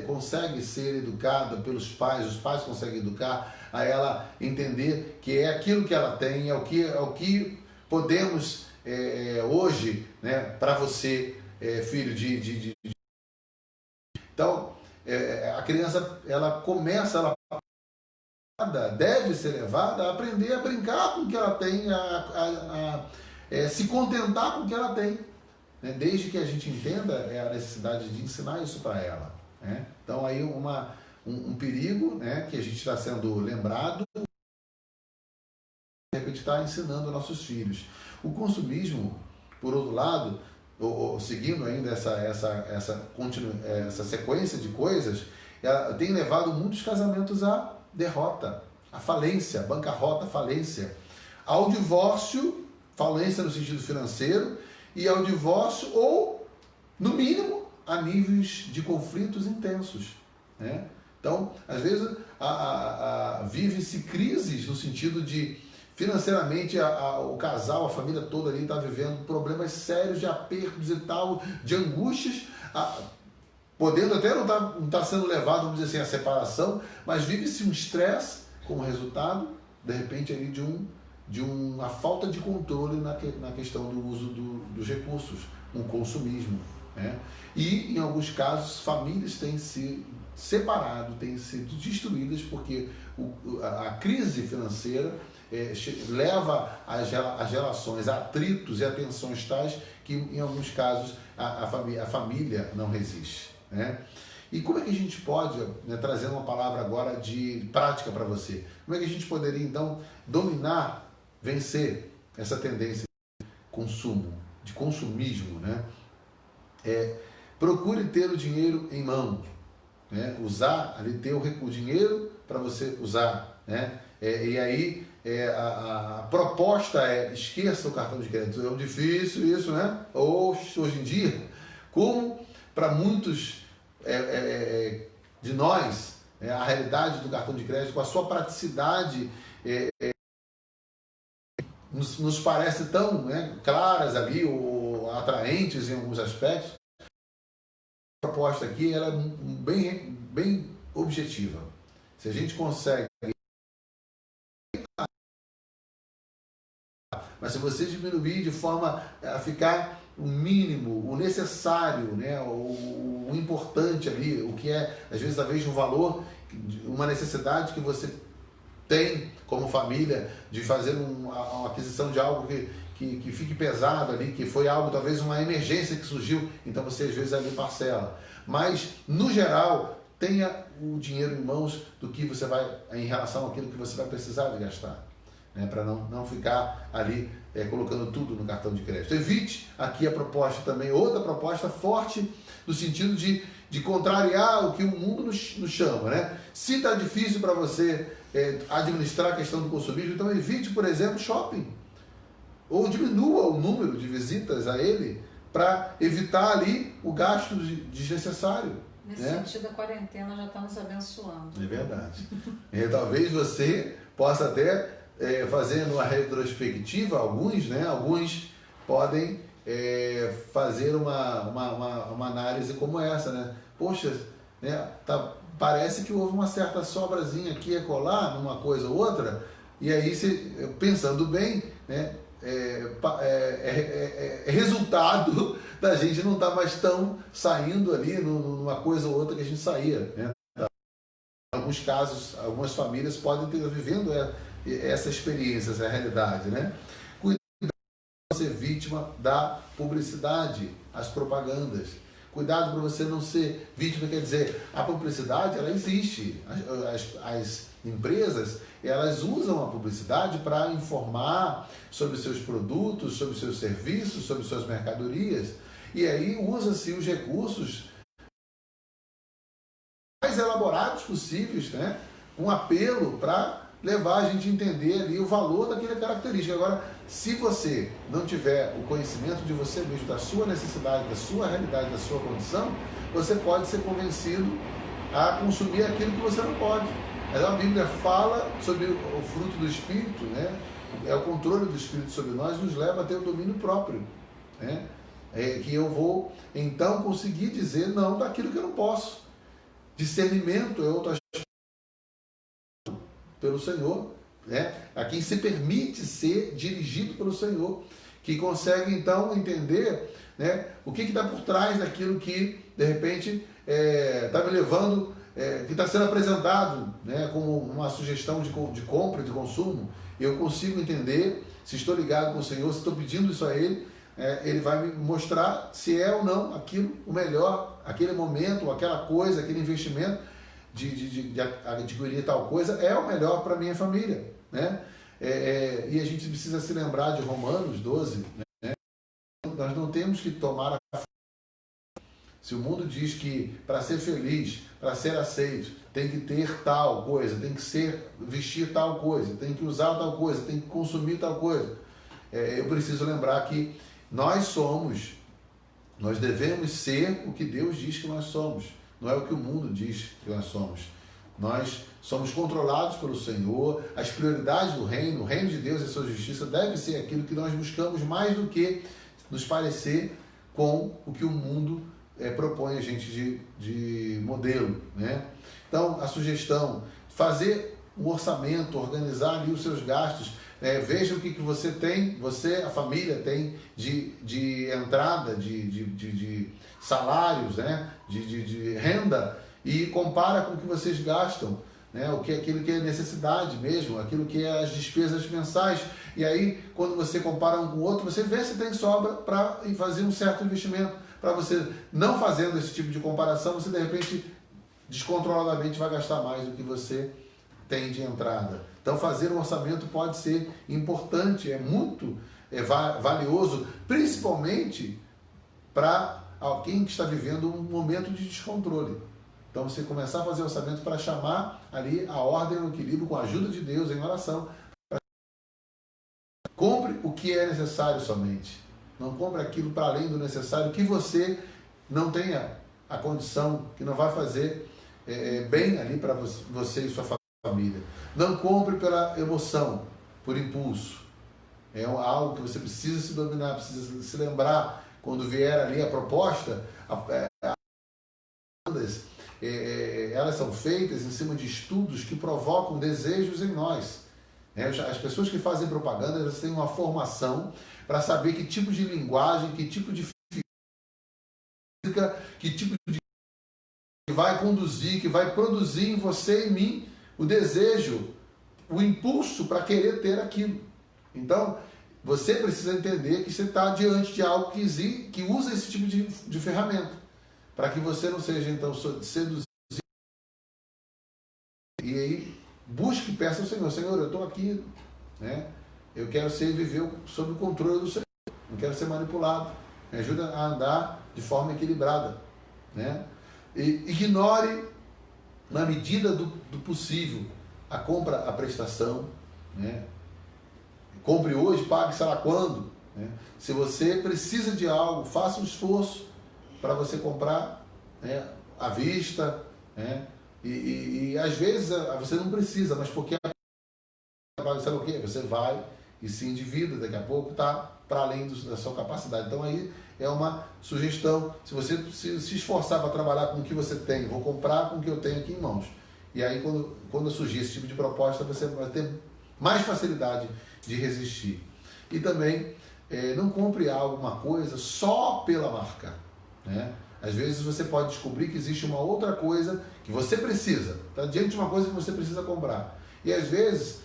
consegue ser educada pelos pais, os pais conseguem educar, a ela entender que é aquilo que ela tem, é o que podemos hoje, né, para você, filho Então, a criança, ela começa, ela deve ser levada a aprender a brincar com o que ela tem, se contentar com o que ela tem, né? Desde que a gente entenda a necessidade de ensinar isso para ela, né? Então aí um perigo, né, que a gente está sendo lembrado, de repente está ensinando nossos filhos. O consumismo, por outro lado, seguindo ainda essa sequência de coisas, ela tem levado muitos casamentos à derrota, à falência, bancarrota, falência, ao divórcio, falência no sentido financeiro, e ao divórcio, ou, no mínimo, a níveis de conflitos intensos, né? Então, às vezes, vive-se crises no sentido de, financeiramente, o casal, a família toda ali está vivendo problemas sérios de apertos e tal, de angústias, podendo até não tá sendo levado, vamos dizer assim, à separação, mas vive-se um estresse como resultado, de repente, ali de uma falta de controle na questão do uso dos recursos, um consumismo, né? E, em alguns casos, famílias têm se separado, têm sido destruídas porque a crise financeira leva as relações a atritos e a tensões tais que, em alguns casos, a família não resiste, né? E como é que a gente pode, né, trazendo uma palavra agora de prática para você, como é que a gente poderia, então, dominar, vencer essa tendência de consumo, de consumismo, né? Procure ter o dinheiro em mão, né? Usar ali, ter o dinheiro para você usar, né? E aí a proposta esqueça o cartão de crédito. É difícil isso, né? Hoje em dia, como para muitos de nós, a realidade do cartão de crédito, com a sua praticidade, nos parece tão, né, claras ali, ou atraentes em alguns aspectos. A proposta aqui ela é bem objetiva. Se a gente consegue, mas se você diminuir de forma a ficar o mínimo, o necessário, né, o importante ali, o que é, às vezes, talvez um valor, uma necessidade que você tem como família de fazer uma aquisição de algo que fique pesado ali, que foi algo, talvez uma emergência que surgiu, então você às vezes ali parcela. Mas, no geral, tenha o dinheiro em mãos do que você vai, em relação àquilo que você vai precisar de gastar, né? Para não ficar ali colocando tudo no cartão de crédito. Evite aqui a proposta também, outra proposta forte, no sentido de contrariar o que o mundo nos chama, né? Se está difícil para você administrar a questão do consumismo, então evite, por exemplo, shopping. Ou diminua o número de visitas a ele para evitar ali o gasto desnecessário. Nesse sentido, a quarentena já está nos abençoando. É verdade. Talvez você possa até fazer uma retrospectiva, alguns, né? Alguns podem fazer uma análise como essa, né? Poxa, né? Parece que houve uma certa sobrazinha aqui e acolá, numa coisa ou outra, e aí, pensando bem, né? Resultado da gente não estar mais tão saindo ali numa coisa ou outra que a gente saía, né? Em alguns casos, algumas famílias podem estar vivendo essa experiência, essa realidade, né? Cuidado para ser vítima da publicidade, as propagandas. Cuidado para você não ser vítima, quer dizer, a publicidade, ela existe. As empresas, elas usam a publicidade para informar sobre seus produtos, sobre seus serviços, sobre suas mercadorias. E aí usa-se os recursos mais elaborados possíveis, né? Um apelo para levar a gente a entender ali o valor daquela característica. Agora, se você não tiver o conhecimento de você mesmo, da sua necessidade, da sua realidade, da sua condição, você pode ser convencido a consumir aquilo que você não pode. Mas a Bíblia fala sobre o fruto do Espírito, né? O controle do Espírito sobre nós nos leva a ter o domínio próprio, né? Que eu vou então conseguir dizer não daquilo que eu não posso. Discernimento é outro aspecto pelo Senhor, né? A quem se permite ser dirigido pelo Senhor, que consegue então entender, né, o que está por trás daquilo que de repente está me levando, que está sendo apresentado, né, como uma sugestão de compra, de consumo. Eu consigo entender, se estou ligado com o Senhor, se estou pedindo isso a Ele, Ele vai me mostrar se é ou não aquilo o melhor, aquele momento, aquela coisa, aquele investimento de adquirir tal coisa é o melhor para a minha família, né? E a gente precisa se lembrar de Romanos 12, né? Nós não temos que tomar a... Se o mundo diz que para ser feliz, para ser aceito, tem que ter tal coisa, tem que vestir tal coisa, tem que usar tal coisa, tem que consumir tal coisa, eu preciso lembrar que nós devemos ser o que Deus diz que nós somos, não é o que o mundo diz que nós somos. Nós somos controlados pelo Senhor, as prioridades do reino, o reino de Deus e a sua justiça deve ser aquilo que nós buscamos mais do que nos parecer com o que o mundo propõe a gente de modelo, né? Então, a sugestão, fazer um orçamento, organizar ali os seus gastos, veja o que você tem, a família tem de entrada, de salários, né? de renda, e compara com o que vocês gastam, né? Aquilo que é necessidade mesmo, aquilo que é as despesas mensais. E aí, quando você compara um com o outro, você vê se tem sobra para fazer um certo investimento. Para você, não fazendo esse tipo de comparação, você de repente, descontroladamente, vai gastar mais do que você tem de entrada. Então, fazer um orçamento pode ser importante, é muito valioso, principalmente para alguém que está vivendo um momento de descontrole. Então, você começar a fazer orçamento para chamar ali a ordem, o equilíbrio, com a ajuda de Deus, em oração. Compre o que é necessário somente. Não compre aquilo para além do necessário, que você não tenha a condição, que não vai fazer bem ali para você e sua família. Não compre pela emoção, por impulso. É algo que você precisa se dominar, precisa se lembrar. Quando vier ali a proposta, elas são feitas em cima de estudos que provocam desejos em nós. As pessoas que fazem propaganda, elas têm uma formação para saber que tipo de linguagem, que tipo de física, que tipo de que vai conduzir, que vai produzir em você e em mim o desejo, o impulso para querer ter aquilo. Então, você precisa entender que você está diante de algo que usa esse tipo de ferramenta, para que você não seja então seduzido. E aí busque e peça ao Senhor: Senhor, eu estou aqui, né? Eu quero viver sob o controle do Senhor, não quero ser manipulado, me ajuda a andar de forma equilibrada, né? E ignore, na medida do possível, a compra, a prestação, né? Compre hoje, pague sei lá quando, né? Se você precisa de algo, faça um esforço para você comprar, né, à vista, né? E às vezes você não precisa, mas porque sabe o quê? Você vai e se endivida, daqui a pouco está para além da sua capacidade. Então aí é uma sugestão: se você se esforçar para trabalhar com o que você tem, vou comprar com o que eu tenho aqui em mãos. E aí quando surgir esse tipo de proposta, você vai ter mais facilidade de resistir. E também não compre alguma coisa só pela marca, né? Às vezes você pode descobrir que existe uma outra coisa que você precisa, está diante de uma coisa que você precisa comprar. E às vezes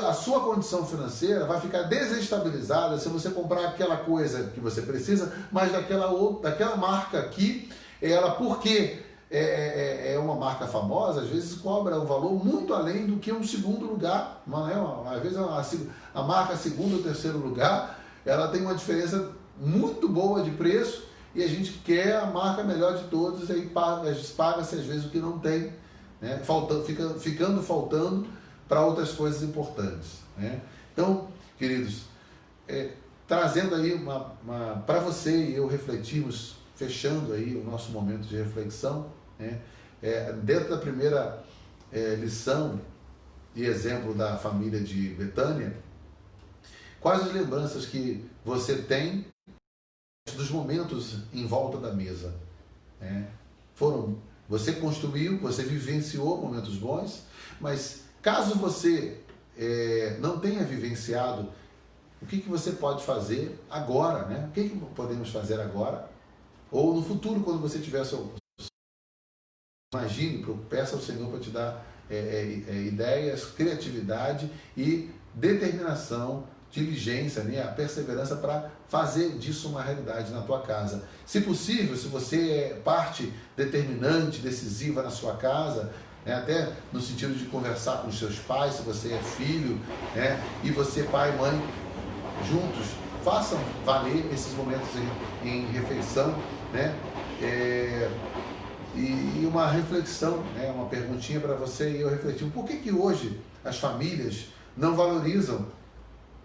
a sua condição financeira vai ficar desestabilizada se você comprar aquela coisa que você precisa, mas daquela marca aqui, porque é uma marca famosa, às vezes cobra um valor muito além do que um segundo lugar. Às vezes a marca segundo ou terceiro lugar, ela tem uma diferença muito boa de preço, e a gente quer a marca melhor de todos, e aí paga-se às vezes o que não tem, né? Ficando faltando para outras coisas importantes, né? Então, queridos, trazendo aí para você e eu refletirmos, fechando aí o nosso momento de reflexão, né? Dentro da primeira lição e exemplo da família de Betânia, quais as lembranças que você tem dos momentos em volta da mesa, né? Você construiu, você vivenciou momentos bons, mas caso você não tenha vivenciado, o que você pode fazer agora, né? O que podemos fazer agora? Ou no futuro, quando você tiver imagine, peça ao Senhor para te dar ideias, criatividade e determinação, diligência, né? A perseverança para fazer disso uma realidade na tua casa. Se possível, se você é parte determinante, decisiva na sua casa, até no sentido de conversar com os seus pais, se você é filho, né? E você, pai e mãe, juntos, façam valer esses momentos em refeição, né? E uma reflexão, né? Uma perguntinha para você e eu refletir: por que hoje as famílias não valorizam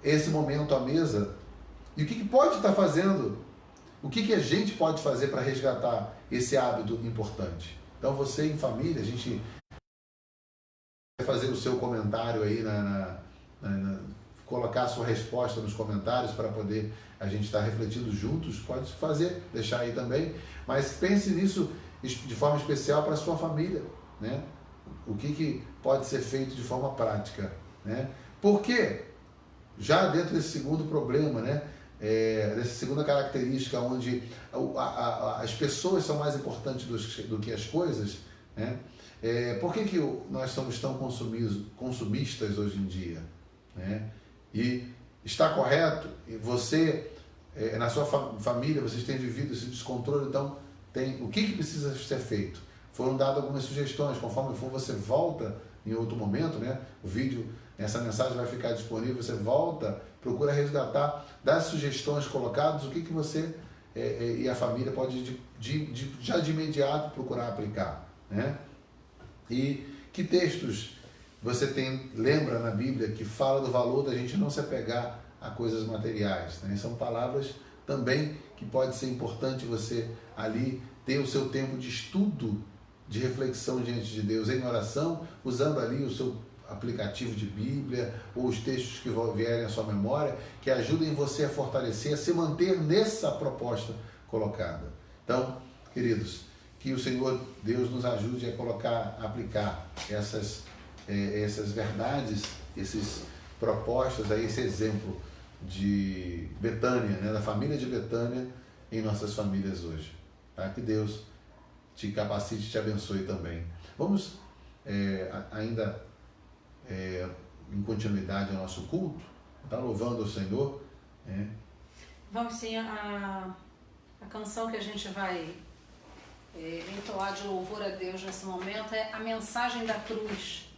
esse momento à mesa? E o que pode estar fazendo? O que a gente pode fazer para resgatar esse hábito importante? Então você em família, a gente vai fazer o seu comentário aí, colocar a sua resposta nos comentários para poder a gente estar refletindo juntos. Pode fazer, deixar aí também, mas pense nisso de forma especial para a sua família, né? O que pode ser feito de forma prática, né? Porque já dentro desse segundo problema, né? Dessa segunda característica, onde as pessoas são mais importantes do que as coisas, né? Por que nós somos tão consumistas hoje em dia, né? E está correto? E você, na sua família, vocês têm vivido esse descontrole, então o que precisa ser feito? Foram dadas algumas sugestões, conforme for você volta em outro momento, né? O vídeo, essa mensagem vai ficar disponível, você volta, procura resgatar das sugestões colocadas, o que você e a família pode já de imediato procurar aplicar, né? E que textos você lembra na Bíblia que fala do valor da gente não se apegar a coisas materiais, né? São palavras também que pode ser importante você ali ter o seu tempo de estudo, de reflexão diante de Deus em oração, usando ali o seu aplicativo de Bíblia ou os textos que vierem à sua memória, que ajudem você a fortalecer, a se manter nessa proposta colocada. Então, queridos, que o Senhor Deus nos ajude a aplicar essas verdades, essas propostas, esse exemplo de Betânia, né, da família de Betânia em nossas famílias hoje. Tá? Que Deus te capacite e te abençoe também. Vamos ainda em continuidade ao nosso culto, Está louvando o Senhor? Vamos sim, a canção que a gente vai entoar de louvor a Deus nesse momento é a mensagem da cruz.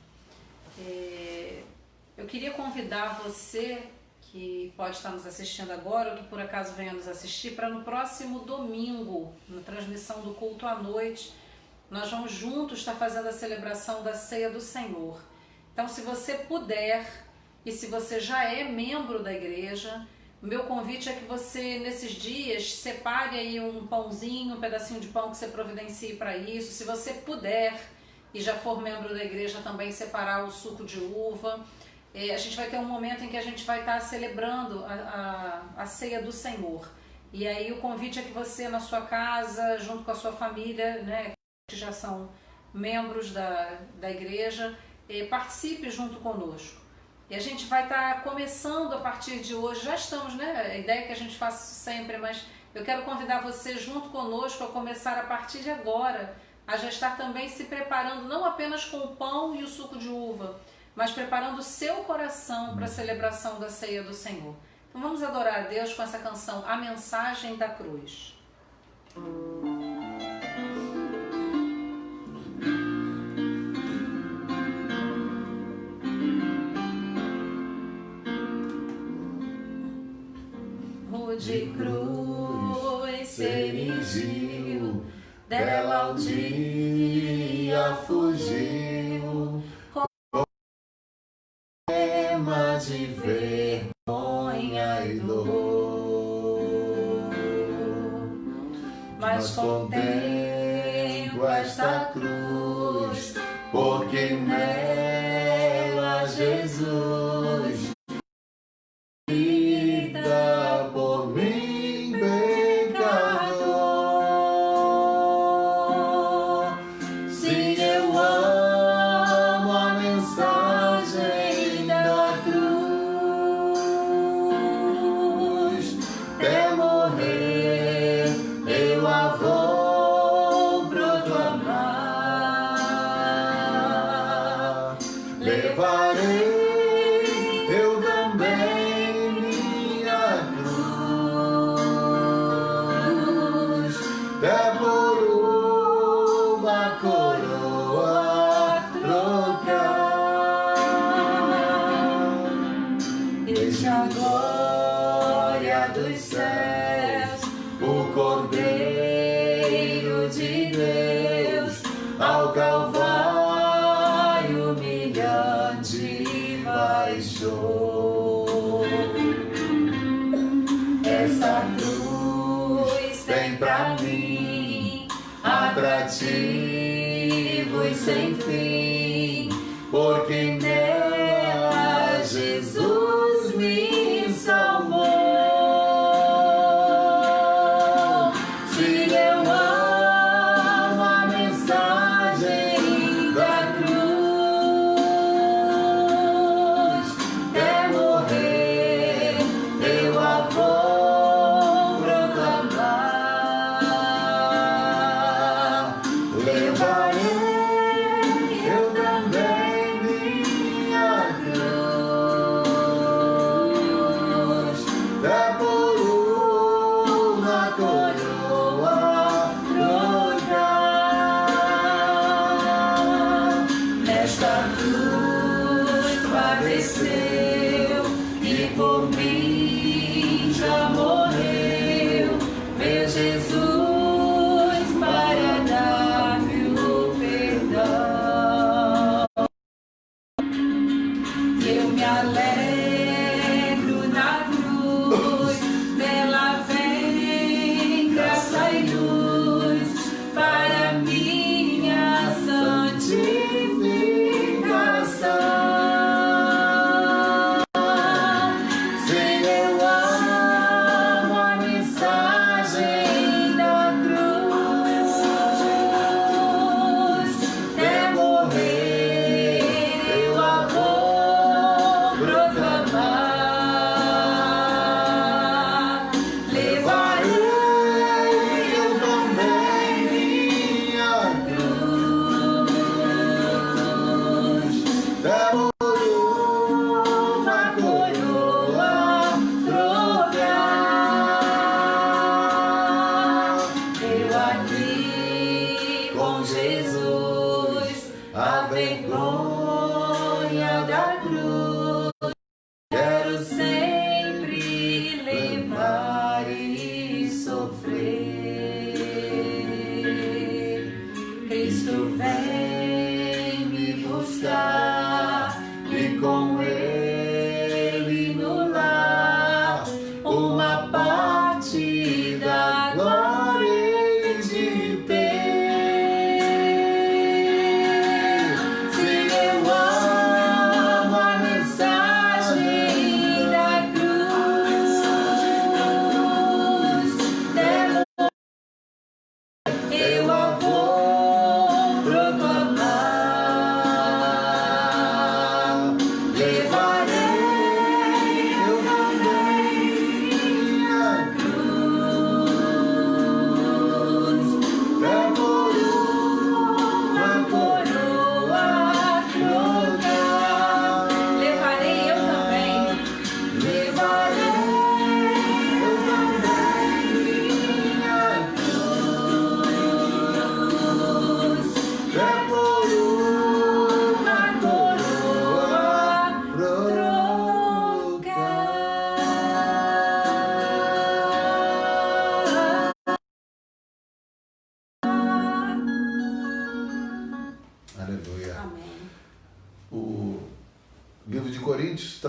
Eu queria convidar você que pode estar nos assistindo agora ou que por acaso venha nos assistir, para no próximo domingo, na transmissão do culto à noite, nós vamos juntos estar fazendo a celebração da Ceia do Senhor. Então, se você puder, e se você já é membro da igreja, o meu convite é que você, nesses dias, separe aí um pãozinho, um pedacinho de pão que você providencie para isso. Se você puder, e já for membro da igreja também, separar o suco de uva. A gente vai ter um momento em que a gente vai estar celebrando a Ceia do Senhor. E aí o convite é que você, na sua casa, junto com a sua família, né, que já são membros da igreja, participe junto conosco. E a gente vai estar começando a partir de hoje, já estamos, né? A ideia é que a gente faça isso sempre, mas eu quero convidar você junto conosco a começar a partir de agora, a já estar também se preparando, não apenas com o pão e o suco de uva, mas preparando o seu coração para a celebração da Ceia do Senhor. Então vamos adorar a Deus com essa canção, A Mensagem da Cruz. De cruz se erigiu, dela o dia fugiu, com tema de vergonha e dor. Mas contemplo esta cruz, porque nela Jesus atrativo e sem fim, porque nela Jesus me salvou. Se eu amo a mensagem da cruz, até morrer eu a vou proclamar.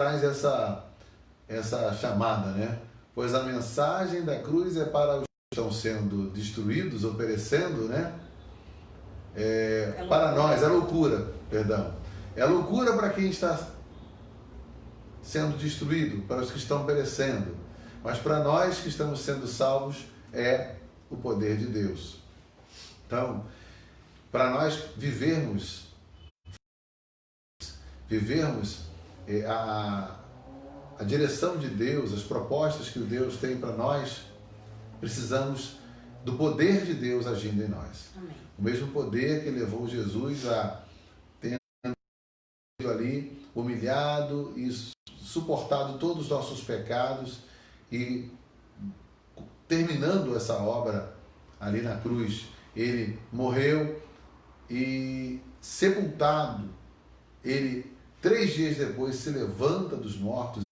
traz essa chamada, né? Pois a mensagem da cruz é para os que estão sendo destruídos ou perecendo, né? Para nós, é loucura, perdão. É loucura para quem está sendo destruído, para os que estão perecendo. Mas para nós que estamos sendo salvos, é o poder de Deus. Então, para nós vivermos a direção de Deus, as propostas que o Deus tem para nós, precisamos do poder de Deus agindo em nós. Amém. O mesmo poder que levou Jesus a ter ali humilhado e suportado todos os nossos pecados e terminando essa obra ali na cruz. Ele morreu e sepultado, ele 3 dias depois se levanta dos mortos.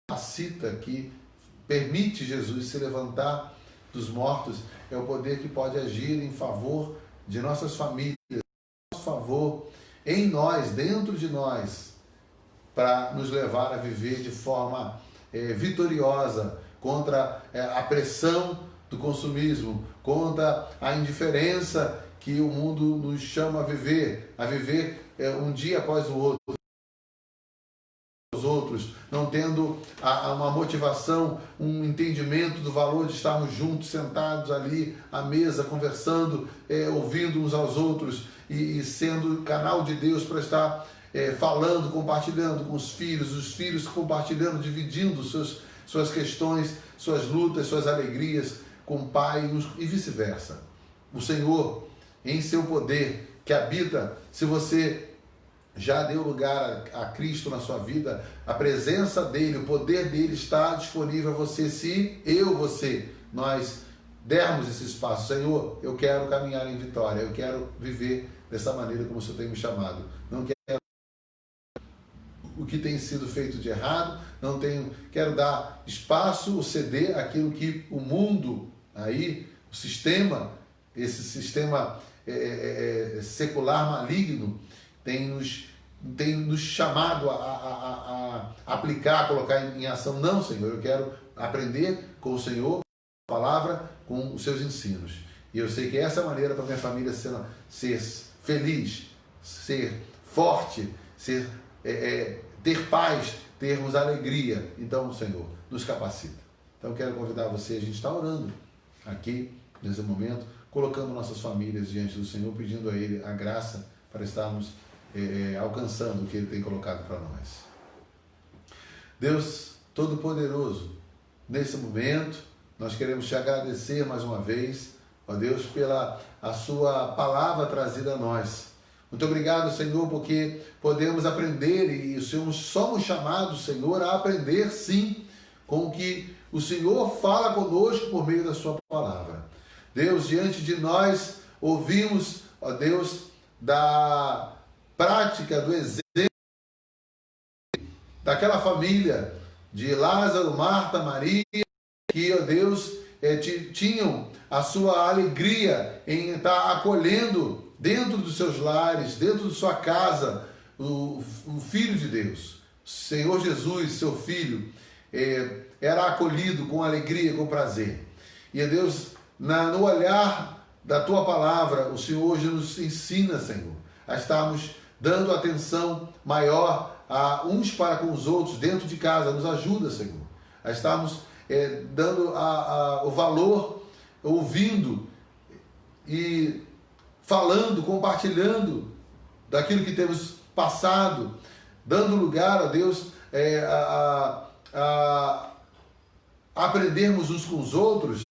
A cita que permite Jesus se levantar dos mortos é o poder que pode agir em favor de nossas famílias, a nosso favor, em nós, dentro de nós, para nos levar a viver de forma vitoriosa contra a pressão do consumismo, contra a indiferença que o mundo nos chama a viver um dia após o outro, os outros, não tendo uma motivação, um entendimento do valor de estarmos juntos, sentados ali à mesa, conversando, ouvindo uns aos outros e sendo canal de Deus para estar falando, compartilhando com os filhos compartilhando, dividindo suas questões, suas lutas, suas alegrias com o Pai e vice-versa. O Senhor, em seu poder, que habita, se você já deu lugar a Cristo na sua vida, a presença dele, o poder dele está disponível a você, se nós dermos esse espaço. Senhor, eu quero caminhar em vitória, eu quero viver dessa maneira como o Senhor tem me chamado. Não quero o que tem sido feito de errado, quero dar espaço ou ceder aquilo que o mundo aí, o sistema, esse sistema secular maligno tem nos chamado a aplicar, a colocar em ação. Não, Senhor, eu quero aprender com o Senhor, a palavra, com os seus ensinos. E eu sei que essa é a maneira para minha família ser feliz, ser forte, ter paz, termos alegria. Então, Senhor, nos capacita. Então, eu quero convidar você, a gente está orando aqui, nesse momento, colocando nossas famílias diante do Senhor, pedindo a Ele a graça para estarmos alcançando o que Ele tem colocado para nós. Deus Todo-Poderoso, nesse momento, nós queremos te agradecer mais uma vez, ó Deus, pela a sua palavra trazida a nós. Muito obrigado, Senhor, porque podemos aprender e somos chamados, Senhor, a aprender, sim, com o que o Senhor fala conosco por meio da sua palavra. Deus, diante de nós, ouvimos, ó Deus, da prática, do exemplo daquela família de Lázaro, Marta, Maria, que, ó Deus, tinham a sua alegria em estar acolhendo dentro dos seus lares, dentro de sua casa, o Filho de Deus. Senhor Jesus, seu Filho, era acolhido com alegria, com prazer. E, Deus, no olhar da Tua Palavra, o Senhor hoje nos ensina, Senhor, a estarmos dando atenção maior uns para com os outros dentro de casa. Nos ajuda, Senhor, a estarmos dando o valor, ouvindo e falando, compartilhando daquilo que temos passado, dando lugar a Deus a aprendermos uns com os outros,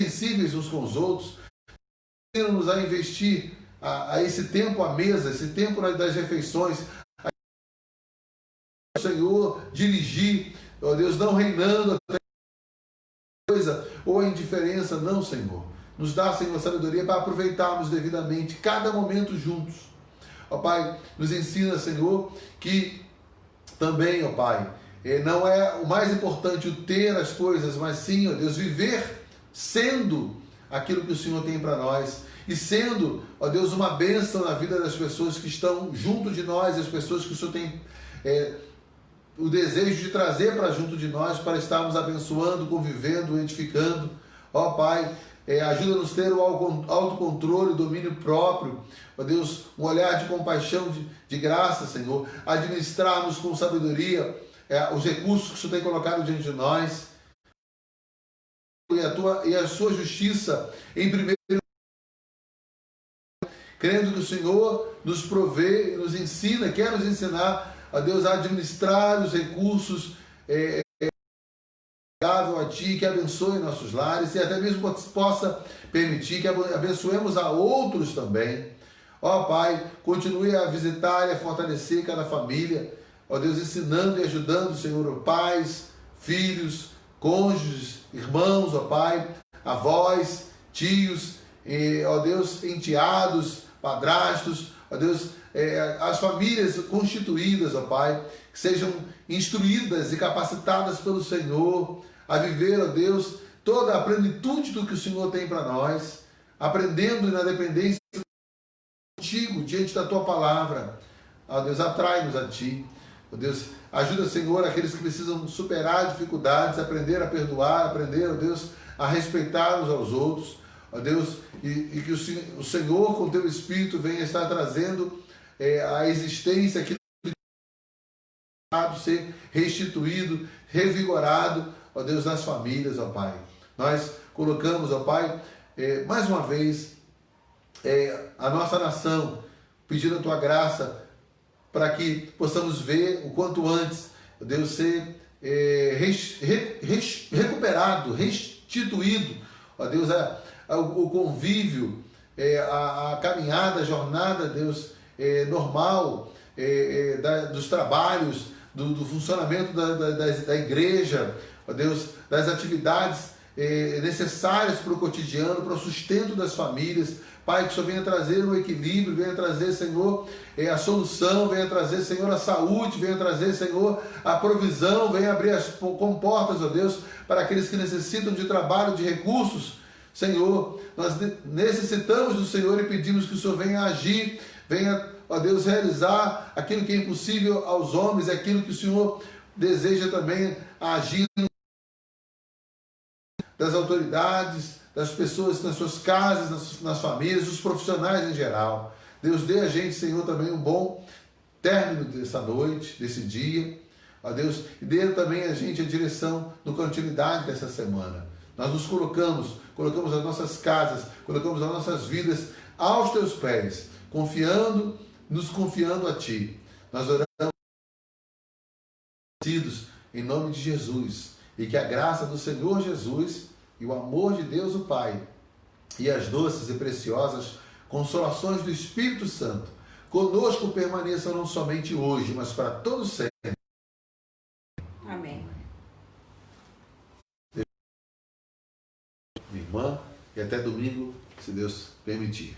sensíveis uns com os outros, nos a investir a esse tempo à mesa, esse tempo das refeições, Senhor, dirigir, ó Deus, não reinando a coisa ou a indiferença, não, Senhor. Nos dá, Senhor, sabedoria para aproveitarmos devidamente cada momento juntos. Ó Pai, nos ensina, Senhor, que também, ó Pai, não é o mais importante o ter as coisas, mas sim, ó Deus, viver sendo aquilo que o Senhor tem para nós, e sendo, ó Deus, uma bênção na vida das pessoas que estão junto de nós, as pessoas que o Senhor tem o desejo de trazer para junto de nós, para estarmos abençoando, convivendo, edificando. Ó Pai, ajuda-nos a ter o autocontrole, o domínio próprio, ó Deus, um olhar de compaixão, de graça, Senhor, administrarmos com sabedoria os recursos que o Senhor tem colocado diante de nós, e a sua justiça em primeiro lugar, crendo que o Senhor nos provê, nos ensina, quer nos ensinar, ó Deus, a administrar os recursos a Ti, que abençoe nossos lares e até mesmo possa permitir que abençoemos a outros também. Ó Pai, continue a visitar e a fortalecer cada família, ó Deus, ensinando e ajudando, Senhor, pais, filhos, cônjuges, irmãos, ó Pai, avós, tios, ó Deus, enteados, padrastos, ó Deus, as famílias constituídas, ó Pai, que sejam instruídas e capacitadas pelo Senhor a viver, ó Deus, toda a plenitude do que o Senhor tem para nós, aprendendo na dependência contigo, diante da Tua palavra. Ó Deus, atrai-nos a Ti. Ó Deus, ajuda, Senhor, aqueles que precisam superar dificuldades, aprender a perdoar, aprender, ó Deus, a respeitar uns aos outros. Ó Deus, e que o Senhor, com o Teu Espírito, venha estar trazendo a existência aqui ser restituído, revigorado, ó Deus, nas famílias, ó Pai. Nós colocamos, ó Pai, mais uma vez, a nossa nação, pedindo a Tua graça, para que possamos ver o quanto antes, ó Deus, ser recuperado, restituído, ó Deus, o convívio, a caminhada, a jornada, Deus, normal, dos trabalhos, do funcionamento da igreja, ó Deus, das atividades necessárias para o cotidiano, para o sustento das famílias. Pai, que o Senhor venha trazer o equilíbrio, venha trazer, Senhor, a solução, venha trazer, Senhor, a saúde, venha trazer, Senhor, a provisão, venha abrir as comportas, ó Deus, para aqueles que necessitam de trabalho, de recursos. Senhor, nós necessitamos do Senhor e pedimos que o Senhor venha agir, venha, ó Deus, realizar aquilo que é impossível aos homens, aquilo que o Senhor deseja também agir das autoridades, das pessoas nas suas casas, nas famílias, dos profissionais em geral. Deus, dê a gente, Senhor, também um bom término dessa noite, desse dia. Ó Deus, e dê também a gente a direção na continuidade dessa semana. Nós nos colocamos as nossas casas, colocamos as nossas vidas aos Teus pés, nos confiando a Ti. Nós oramos em nome de Jesus, e que a graça do Senhor Jesus e o amor de Deus o Pai e as doces e preciosas consolações do Espírito Santo conosco permaneçam não somente hoje, mas para todos sempre. Amém. Minha irmã, e até domingo, se Deus permitir.